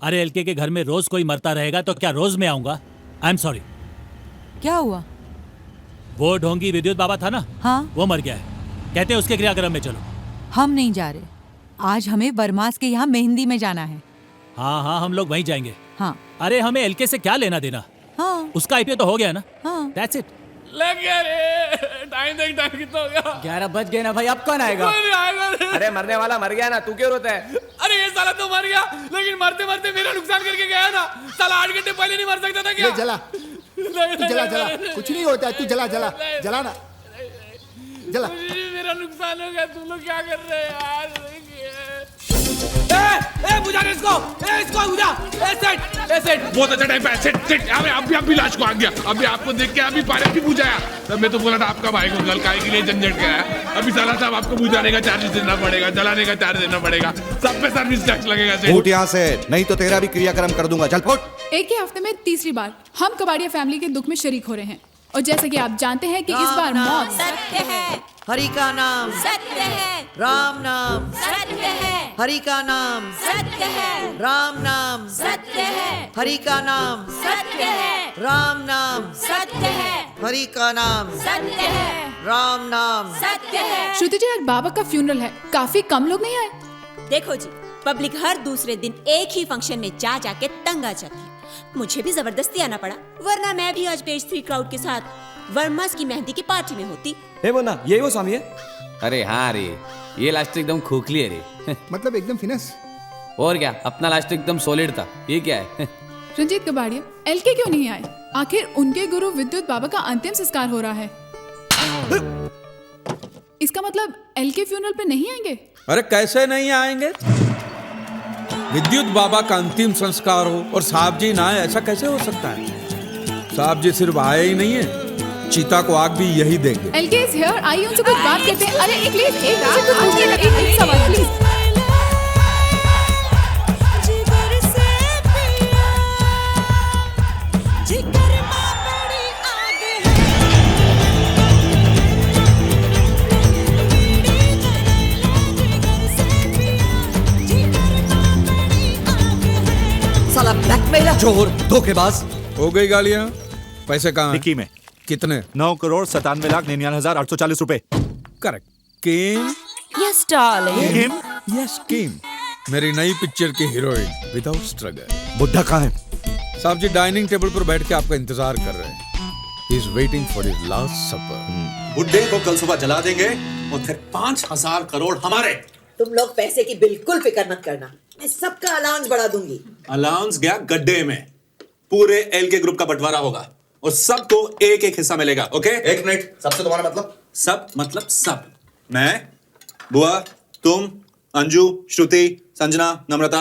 [SPEAKER 14] अरे एलके के घर में रोज कोई मरता रहेगा तो क्या रोज मैं आऊंगा? I am sorry.
[SPEAKER 22] क्या हुआ?
[SPEAKER 14] वो ढोंगी विद्युत बाबा था ना,
[SPEAKER 22] हाँ,
[SPEAKER 14] वो मर गया है। कहते हैं उसके क्रियाक्रम में चलो।
[SPEAKER 22] हम नहीं जा रहे। आज हमें बरमास के यहाँ मेहंदी में जाना है।
[SPEAKER 14] हाँ हाँ, हम लोग वहीं जाएंगे।
[SPEAKER 22] हाँ।
[SPEAKER 14] अरे हमें एलके से क्या लेना देना?
[SPEAKER 22] हाँ।
[SPEAKER 14] उसका आईपीओ तो हो गया ना।
[SPEAKER 22] हाँ।
[SPEAKER 14] That's it.
[SPEAKER 20] लग गया रे। टाइम कितना हो गया?
[SPEAKER 24] 11 बज गए ना भाई, अब कौन आएगा?
[SPEAKER 20] अरे
[SPEAKER 24] मरने वाला मर गया ना, तू क्यों रोता है?
[SPEAKER 20] अरे ये साला तो मर गया, लेकिन मरते मरते मेरा नुकसान करके गया ना। साला 8 घंटे पहले नहीं मर सकता था क्या?
[SPEAKER 16] जला जला जला, कुछ नहीं होता है। तू जला जला जला ना, जला।
[SPEAKER 20] मेरा नुकसान हो गया। तुम लोग क्या कर रहे हैं यार? बुझा रे इसको, इसको बुझा। सेट बहुत अच्छा टाइम पे। सेट अभी लाश को आ गया। अभी आपको देख के अभी पारे भी बुझाया। तब मैं तो बोला था आपका भाई को गल काय के लिए झंझट गया है। अभी साला साहब आपको बुझाने का चार्ज देना पड़ेगा, जलाने का चार्ज देना पड़ेगा, सब पे सर्विस टैक्स लगेगा।
[SPEAKER 5] फुट यहाँ से, नहीं तो तेरा भी क्रियाक्रम कर दूंगा। चल फुट।
[SPEAKER 1] एक ही हफ्ते में तीसरी बार हम कबाड़िया फैमिली के दुख में शरीक हो रहे हैं। और जैसे कि आप जानते हैं कि इस बार मौत
[SPEAKER 4] सत्य है, हरि का नाम
[SPEAKER 7] सत्य है,
[SPEAKER 4] राम नाम
[SPEAKER 7] सत्य है,
[SPEAKER 4] हरि का नाम
[SPEAKER 7] सत्य है,
[SPEAKER 4] राम नाम
[SPEAKER 7] सत्य है,
[SPEAKER 4] हरि का नाम
[SPEAKER 7] सत्य है,
[SPEAKER 4] राम नाम
[SPEAKER 7] सत्य है,
[SPEAKER 4] हरि का नाम
[SPEAKER 7] सत्य है,
[SPEAKER 4] राम नाम
[SPEAKER 7] सत्य है।
[SPEAKER 1] श्रुति जी, आज बाबा का फ्यूनरल है, काफी कम लोग नहीं आए।
[SPEAKER 17] देखो जी, पब्लिक हर दूसरे दिन एक ही फंक्शन में जा जाके तंग आ जाती है। मुझे भी जबरदस्ती आना पड़ा, वरना मैं भी आज पेज 3 क्राउड के साथ वर्मास की मेहंदी की पार्टी में होती।
[SPEAKER 24] हे बोना, यही वो स्वामी है? अरे हाँ रे, ये लास्ट एकदम खोखली है रे।
[SPEAKER 16] मतलब एकदम फिनस।
[SPEAKER 24] और क्या, अपना लास्ट एकदम सॉलिड था। ये क्या है?
[SPEAKER 1] रंजीत कबाड़िया, एलके क्यों नहीं आए? आखिर उनके गुरु विद्युत बाबा का अंतिम संस्कार हो रहा है। इसका मतलब एलके फ्यूनरल पे नहीं आएंगे?
[SPEAKER 11] अरे कैसे नहीं आएंगे? विद्युत बाबा का अंतिम संस्कार हो और साहब जी ना आए, ऐसा कैसे हो सकता है? साहब जी सिर्फ आए ही नहीं है, चीता को आग भी यही देंगे।
[SPEAKER 1] एलके इज हियर, आइए उनसे कुछ बात करते हैं। अरे एक प्लीज, एक सवाल प्लीज।
[SPEAKER 4] साला ब्लैकमेलर,
[SPEAKER 5] चोर, धोखेबाज।
[SPEAKER 11] हो गई गालियां? पैसे कहाँ?
[SPEAKER 3] निकी में।
[SPEAKER 11] कितने?
[SPEAKER 3] 9,97,840 रुपए।
[SPEAKER 11] Correct. Kim?
[SPEAKER 17] Yes darling.
[SPEAKER 11] Kim? Yes Kim, मेरी नई पिक्चर की हीरोइन विदाउट स्ट्रगल।
[SPEAKER 3] बुड्ढा कहाँ है?
[SPEAKER 11] साहब जी डाइनिंग टेबल पर बैठ के आपका इंतजार कर रहे हैं। He is waiting for his last supper.
[SPEAKER 12] बुड्ढे को कल सुबह जला देंगे और फिर 5,000 करोड़ हमारे।
[SPEAKER 4] तुम लोग पैसे की बिल्कुल फिक्र मत करना, मैं सबका अलाउंस बढ़ा दूंगी।
[SPEAKER 12] अलाउंस गया गड्ढे में, पूरे एलके ग्रुप का बंटवारा होगा और सबको एक एक हिस्सा मिलेगा। ओके? एक मिनट, सबसे तुम्हारा मतलब? सब मतलब सब। मैं, बुआ, तुम, अंजू, श्रुति, संजना, नम्रता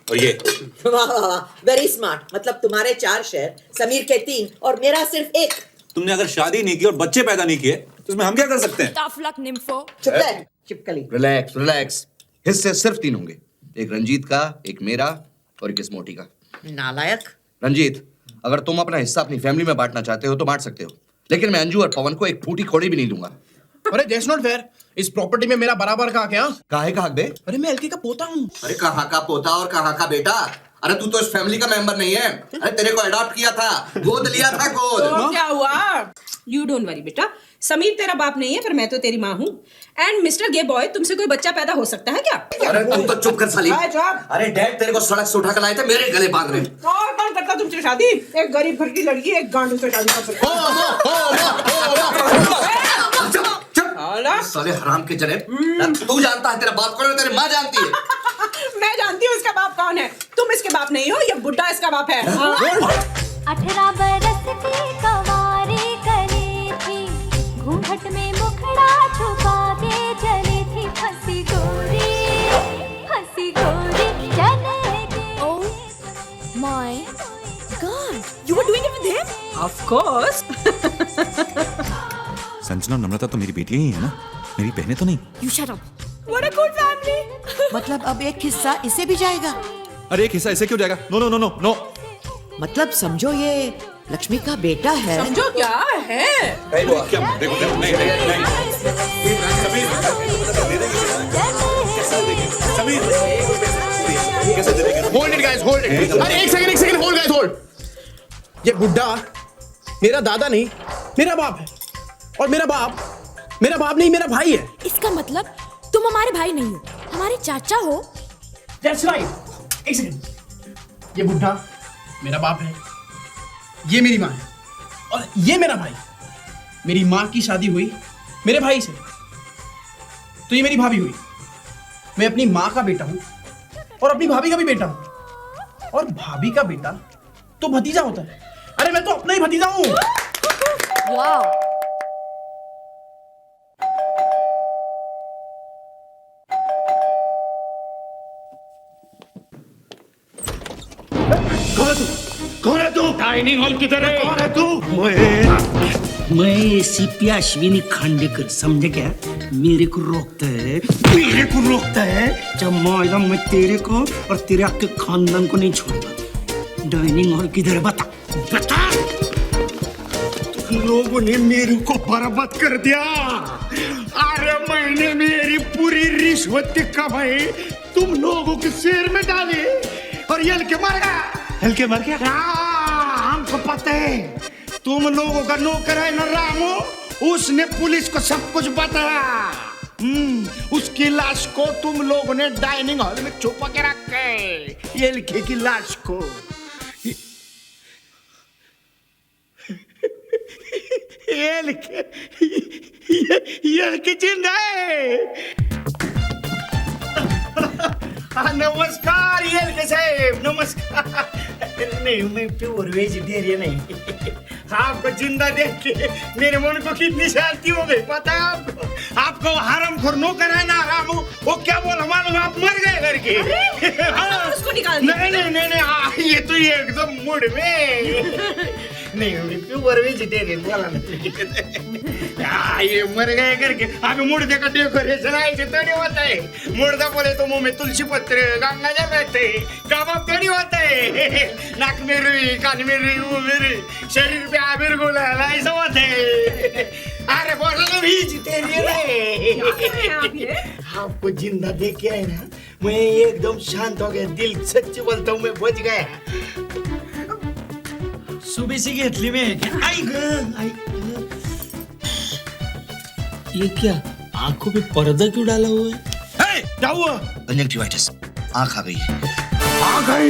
[SPEAKER 12] और ये।
[SPEAKER 4] वाह वाह वाह, वेरी स्मार्ट। मतलब तुम्हारे 4 शेयर, समीर के 3 और मेरा सिर्फ 1।
[SPEAKER 12] तुमने अगर शादी नहीं की और बच्चे पैदा नहीं किए तो उसमें हम क्या कर सकते हैं?
[SPEAKER 17] Tough luck nympho.
[SPEAKER 4] चुप रह, चिपकली।
[SPEAKER 5] रिलैक्स रिलैक्स, हिस्से सिर्फ 3 होंगे, एक रंजीत का, एक मेरा और एक इस मोटी का।
[SPEAKER 4] नालायक।
[SPEAKER 5] रंजीत, अगर तुम अपना हिस्सा अपनी फैमिली में बांटना चाहते हो तो बांट सकते हो, लेकिन मैं अंजू और पवन को एक फूटी खोड़ी भी नहीं दूंगा।
[SPEAKER 15] अरे दैट्स नॉट फेयर। इस प्रॉपर्टी में मेरा बराबर का क्या?
[SPEAKER 5] काहे का हक बे?
[SPEAKER 15] अरे मैं एलके का पोता हूँ।
[SPEAKER 5] अरे कहाँ का पोता और कहाँ का बेटा? अरे तू तो इस फैमिली का मेंबर नहीं है। अरे तेरे को अडॉप्ट किया था, गोद लिया था, गोद।
[SPEAKER 21] तो क्या हुआ? यू डोंट वरी बेटा, समीर तेरा बाप नहीं है पर मैं तो तेरी माँ हूँ। एंड मिस्टर गे बॉय, तुमसे कोई बच्चा पैदा हो सकता है क्या?
[SPEAKER 5] अरे तू तो चुप कर साली। अरे डैड तेरे को सड़क से उठा कर लाए थे, मेरे गले बांध रहे।
[SPEAKER 21] और कौन करता तुमसे शादी? एक गरीब घर की लड़की एक गांडू से शादी कर सकती है।
[SPEAKER 5] साले हराम के जने, तू जानता है तेरा बाप कौन है, तेरी माँ जानती है।
[SPEAKER 21] मैं जानती हूँ इसका बाप कौन है। तुम इसके बाप नहीं हो, ये बुड्ढा इसका बाप है।
[SPEAKER 10] 18 बरस की कवारी कली थी, घूंघट में मुखड़ा छुपा के चली थी, फंसी गोरी चले गई।
[SPEAKER 17] Oh my God, you were doing it with him?
[SPEAKER 21] Of course.
[SPEAKER 3] Sanjana और नम्रता तो मेरी बेटियां ही है ना, मेरी बहनें तो नहीं।
[SPEAKER 17] You shut up.
[SPEAKER 21] What a good family.
[SPEAKER 4] मतलब अब एक हिस्सा इसे भी जाएगा?
[SPEAKER 3] अरे एक हिस्सा ऐसे क्यों जाएगा? No no no no no.
[SPEAKER 4] मतलब समझो ये लक्ष्मी का बेटा है।
[SPEAKER 21] समझो क्या है?
[SPEAKER 12] क्या देखो नहीं
[SPEAKER 15] hold it guys, hold it. अरे एक सेकंड होल्ड गाइस, होल्ड। ये बुड्ढा मेरा दादा नहीं, मेरा बाप है। और मेरा बाप नहीं, मेरा भाई है।
[SPEAKER 17] इसका मतलब तुम हमारे भाई नहीं हो, हमारे चाचा हो।
[SPEAKER 15] That's right। एक सेकंड, ये बुड्ढा मेरा बाप है, ये मेरी माँ है और ये मेरा भाई। मेरी माँ की शादी हुई मेरे भाई से, तो ये मेरी भाभी हुई। मैं अपनी माँ का बेटा हूँ और अपनी भाभी का भी बेटा हूँ, और भाभी का बेटा तो भतीजा होता है। अरे मैं तो अपना ही भतीजा हूँ।
[SPEAKER 17] वाओ।
[SPEAKER 13] कौन है तू? डाइनिंग हॉल किधर है? कौन है तू?
[SPEAKER 19] मैं सीपी अश्विनी खांडेकर, समझे क्या? मेरे को रोकता है जब मायदा मैं तेरे को और तेरे आपके खानदान को नहीं छोड़ूंगा। डाइनिंग हॉल किधर है? बता। तुम लोगों ने मेरे को बर्बाद कर दिया। अरे मैंने मेरी पूरी रिश्वत कमाई तुम लोगों के शेर में डाली और ये हल्के मर गया। हमको पता है तुम लोगों का नौकर है ना रामू, उसने पुलिस को सब कुछ बताया। उसकी लाश को तुम लोगों ने डाइनिंग हॉल में छुपा के रखा है, ये लिखे की लाश को। ये किचन है। नमस्कार ये साहब, नमस्कार। नहीं, मैं प्योर वेजिटेरियन नहीं। आपको जिंदा देख के मेरे मन को कितनी शांति हो गई पता है आपको। आपको हरामखोर नौकर है ना आराम हो, वो क्या बोला मालूम, आप मर गए करके।
[SPEAKER 21] उसको निकाल दिया।
[SPEAKER 19] नहीं, ये तो ये एकदम मूड में नहीं, प्योर वेजिटेरियन बोला ना। ये मर गए करके अभी मुर्दे का डेकोरेशन ऐसे थोड़ी होता है। मुर्दा बोले तो मुंह में तुलसी पत्र गंगा जल रहते, कबाब थोड़ी होता है। नाक में रुई, कान में रुई, मुंह में रुई, शरीर पे आबिर गुलाल ऐसा होता है। अरे बोला वेजिटेरियन है। आपको जिंदा देख के है ना, मैं एकदम शांत हो गया, दिल सच्ची बोलता हूँ, मैं बच गया। सुबह से घेतली मैं। आई ग ये क्या आंखों पे पर्दा क्यों डाला हुआ है? क्या हुआ?
[SPEAKER 5] कंजक्टिवाइटिस, आंख आ गई।
[SPEAKER 19] आ गई?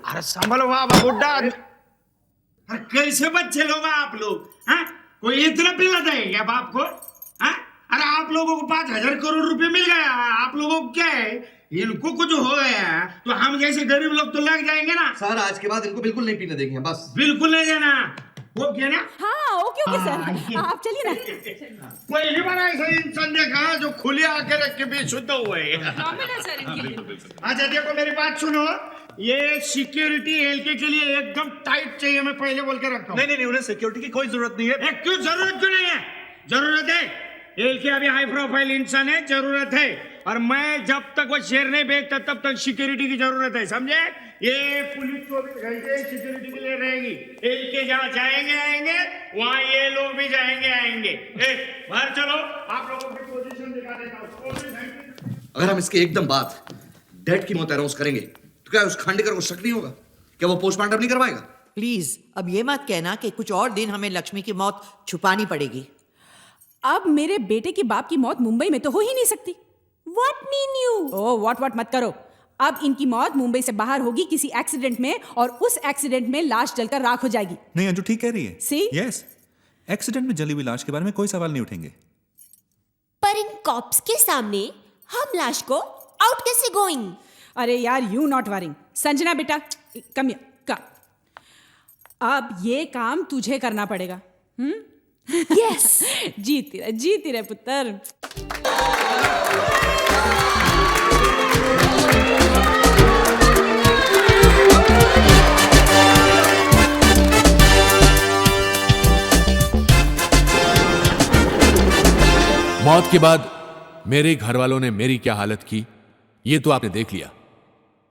[SPEAKER 19] अरे संभलो बाबा बुड्ढा। अरे कैसे बच्चे लोग आप लोग? हैं? कोई इतना पिलाता है क्या बाप को? हैं? अरे आप लोगों को 5,000 करोड़ रुपए मिल गया, आप लोगों को क्या है? इनको कुछ हो गया तो हम जैसे गरीब लोग तो लग जाएंगे ना।
[SPEAKER 5] सर आज के बाद इनको बिल्कुल नहीं पीने देंगे, बस
[SPEAKER 19] बिल्कुल नहीं देना। ओके ना?
[SPEAKER 21] हाँ ओके ओके सर, आप चलिए ना।
[SPEAKER 19] पहली बार ऐसा इंसान देखा जो खुले आके रख के भी शुद्ध हुए। अच्छा देखो मेरी बात सुनो, ये सिक्योरिटी एलके के लिए एकदम टाइट चाहिए, मैं पहले बोल के रखता हूँ।
[SPEAKER 3] नहीं, उन्हें सिक्योरिटी की कोई जरूरत नहीं है।
[SPEAKER 19] क्यों जरूरत क्यों नहीं है? जरूरत है। एलके अभी हाई प्रोफाइल इंसान है, जरूरत है। और मैं जब तक वो शेयर नहीं बेचता तब तक सिक्योरिटी की जरूरत है, समझे? ये पुलिस 24 घंटे सिक्योरिटी के लिए रहेगी। एलके जहाँ जाएंगे आएंगे, वहाँ ये लोग भी जाएंगे आएंगे। बाहर चलो, आप लोगों की पोजीशन दिखा देता हूँ।
[SPEAKER 5] अगर हम इसके एकदम बाद डेड की मौत अनाउंस करेंगे तो क्या उस खांडेकर को शक नहीं होगा? क्या वो पोस्टमार्टम नहीं करवाएगा?
[SPEAKER 4] प्लीज अब ये मत कहना कि कुछ और दिन हमें लक्ष्मी की मौत छुपानी पड़ेगी।
[SPEAKER 21] अब मेरे बेटे की बाप की मौत मुंबई में तो हो ही नहीं सकती। What mean you? Oh what मत करो। अब इनकी मौत मुंबई से बाहर होगी किसी एक्सीडेंट में, और उस एक्सीडेंट में लाश जलकर राख हो जाएगी।
[SPEAKER 3] नहीं अंजू ठीक कह रही है।
[SPEAKER 21] See?
[SPEAKER 3] यस, एक्सीडेंट में जली हुई लाश के बारे में कोई सवाल नहीं उठेंगे।
[SPEAKER 7] पर इन कॉप्स के सामने हम लाश को आउट कैसे गोइंग?
[SPEAKER 21] अरे यार यू नॉट वरिंग। संजना बेटा कम हियर, कम। अब ये काम तुझे करना पड़ेगा।
[SPEAKER 7] यस
[SPEAKER 21] जीती रहे पुत्र।
[SPEAKER 18] मौत के बाद मेरे घर वालों ने मेरी क्या हालत की ये तो आपने देख लिया,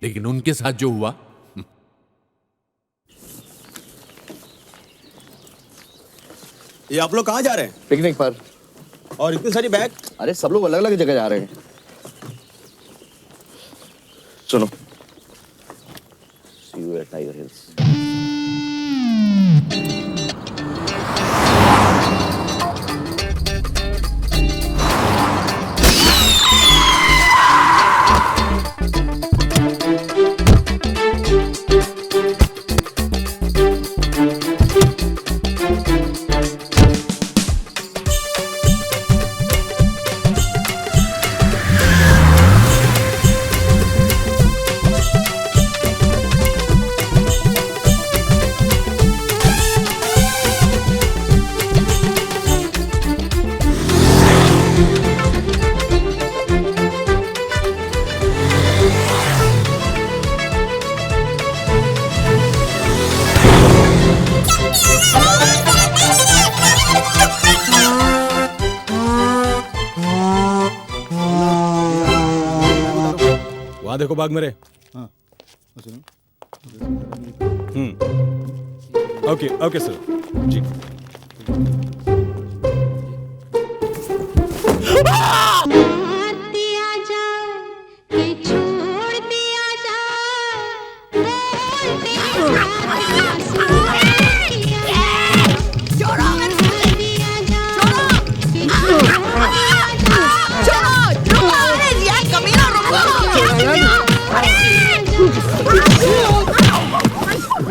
[SPEAKER 18] लेकिन उनके साथ जो हुआ।
[SPEAKER 2] ये आप लोग कहाँ जा रहे हैं?
[SPEAKER 5] पिकनिक पर।
[SPEAKER 2] और इतनी सारी बैग?
[SPEAKER 5] अरे सब लोग अलग अलग जगह जा रहे हैं। सुनो, See you at Tiger Hills.
[SPEAKER 2] वहां देखो बाग मेरे।
[SPEAKER 16] हाँ
[SPEAKER 2] ओके ओके सर जी।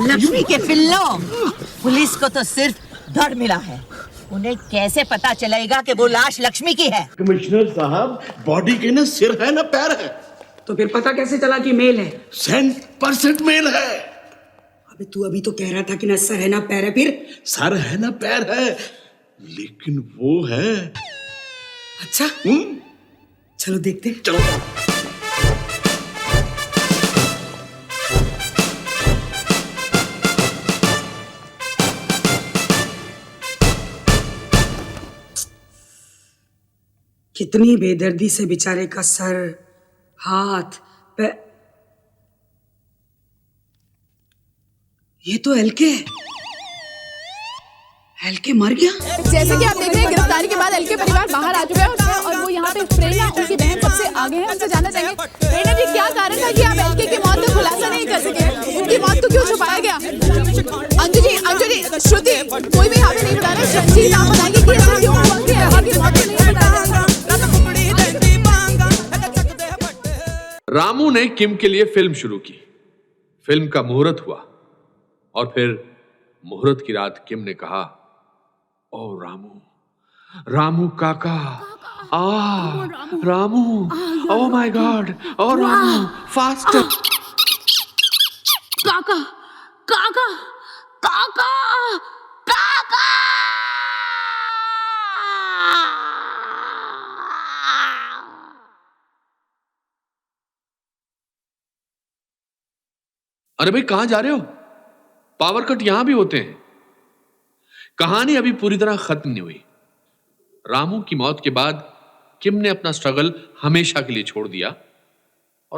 [SPEAKER 4] लक्ष्मी के पिल्लों, पुलिस को तो सिर्फ धड़ मिला है। उन्हें कैसे पता चलेगा कि वो लाश लक्ष्मी की है?
[SPEAKER 19] कमिश्नर साहब, बॉडी के ना सिर है ना पैर है।
[SPEAKER 21] तो फिर पता कैसे चला कि मेल है?
[SPEAKER 19] 100% मेल है।
[SPEAKER 21] अबे तू अभी तो कह रहा था कि ना सर है ना पैर है, फिर
[SPEAKER 19] सर है ना पैर है, लेकिन वो है।
[SPEAKER 21] अच्छा चलो देखते।
[SPEAKER 19] चलो।
[SPEAKER 21] कितनी बेदर्दी से बेचारे का सर, हाथ, पैर। ये तो एलके है। एलके मर गया।
[SPEAKER 1] जैसे कि आप देख रहे हैं, गिरफ्तारी के बाद एलके परिवार बाहर आ चुका है और वो यहाँ पे प्रेरणा, उनकी बहन सबसे आगे हैं। उनसे जानना चाहेंगे, प्रेरणा जी क्या कारण था कि आप एलके की मौत का खुलासा नहीं कर सके? उनकी मौत को क्यों छुपाया गया? अंजू जी, श्रुति, कोई भी यहाँ पे नहीं बता रहा। रंजीत, आप बताएंगे कि ऐसा क्यों हुआ कि एलके की मौत को नहीं बता रहा?
[SPEAKER 6] रामू ने किम के लिए फिल्म शुरू की। फिल्म का मुहूर्त हुआ और फिर मुहूर्त की रात किम ने कहा, ओ रामू, रामू काका, रामू, ओ माय गॉड, ओ रामू, फास्टर।
[SPEAKER 7] काका, काका, काका, काका।
[SPEAKER 6] अरे भाई कहां जा रहे हो? पावर कट यहां भी होते हैं। कहानी अभी पूरी तरह खत्म नहीं हुई। रामू की मौत के बाद किम ने अपना स्ट्रगल हमेशा के लिए छोड़ दिया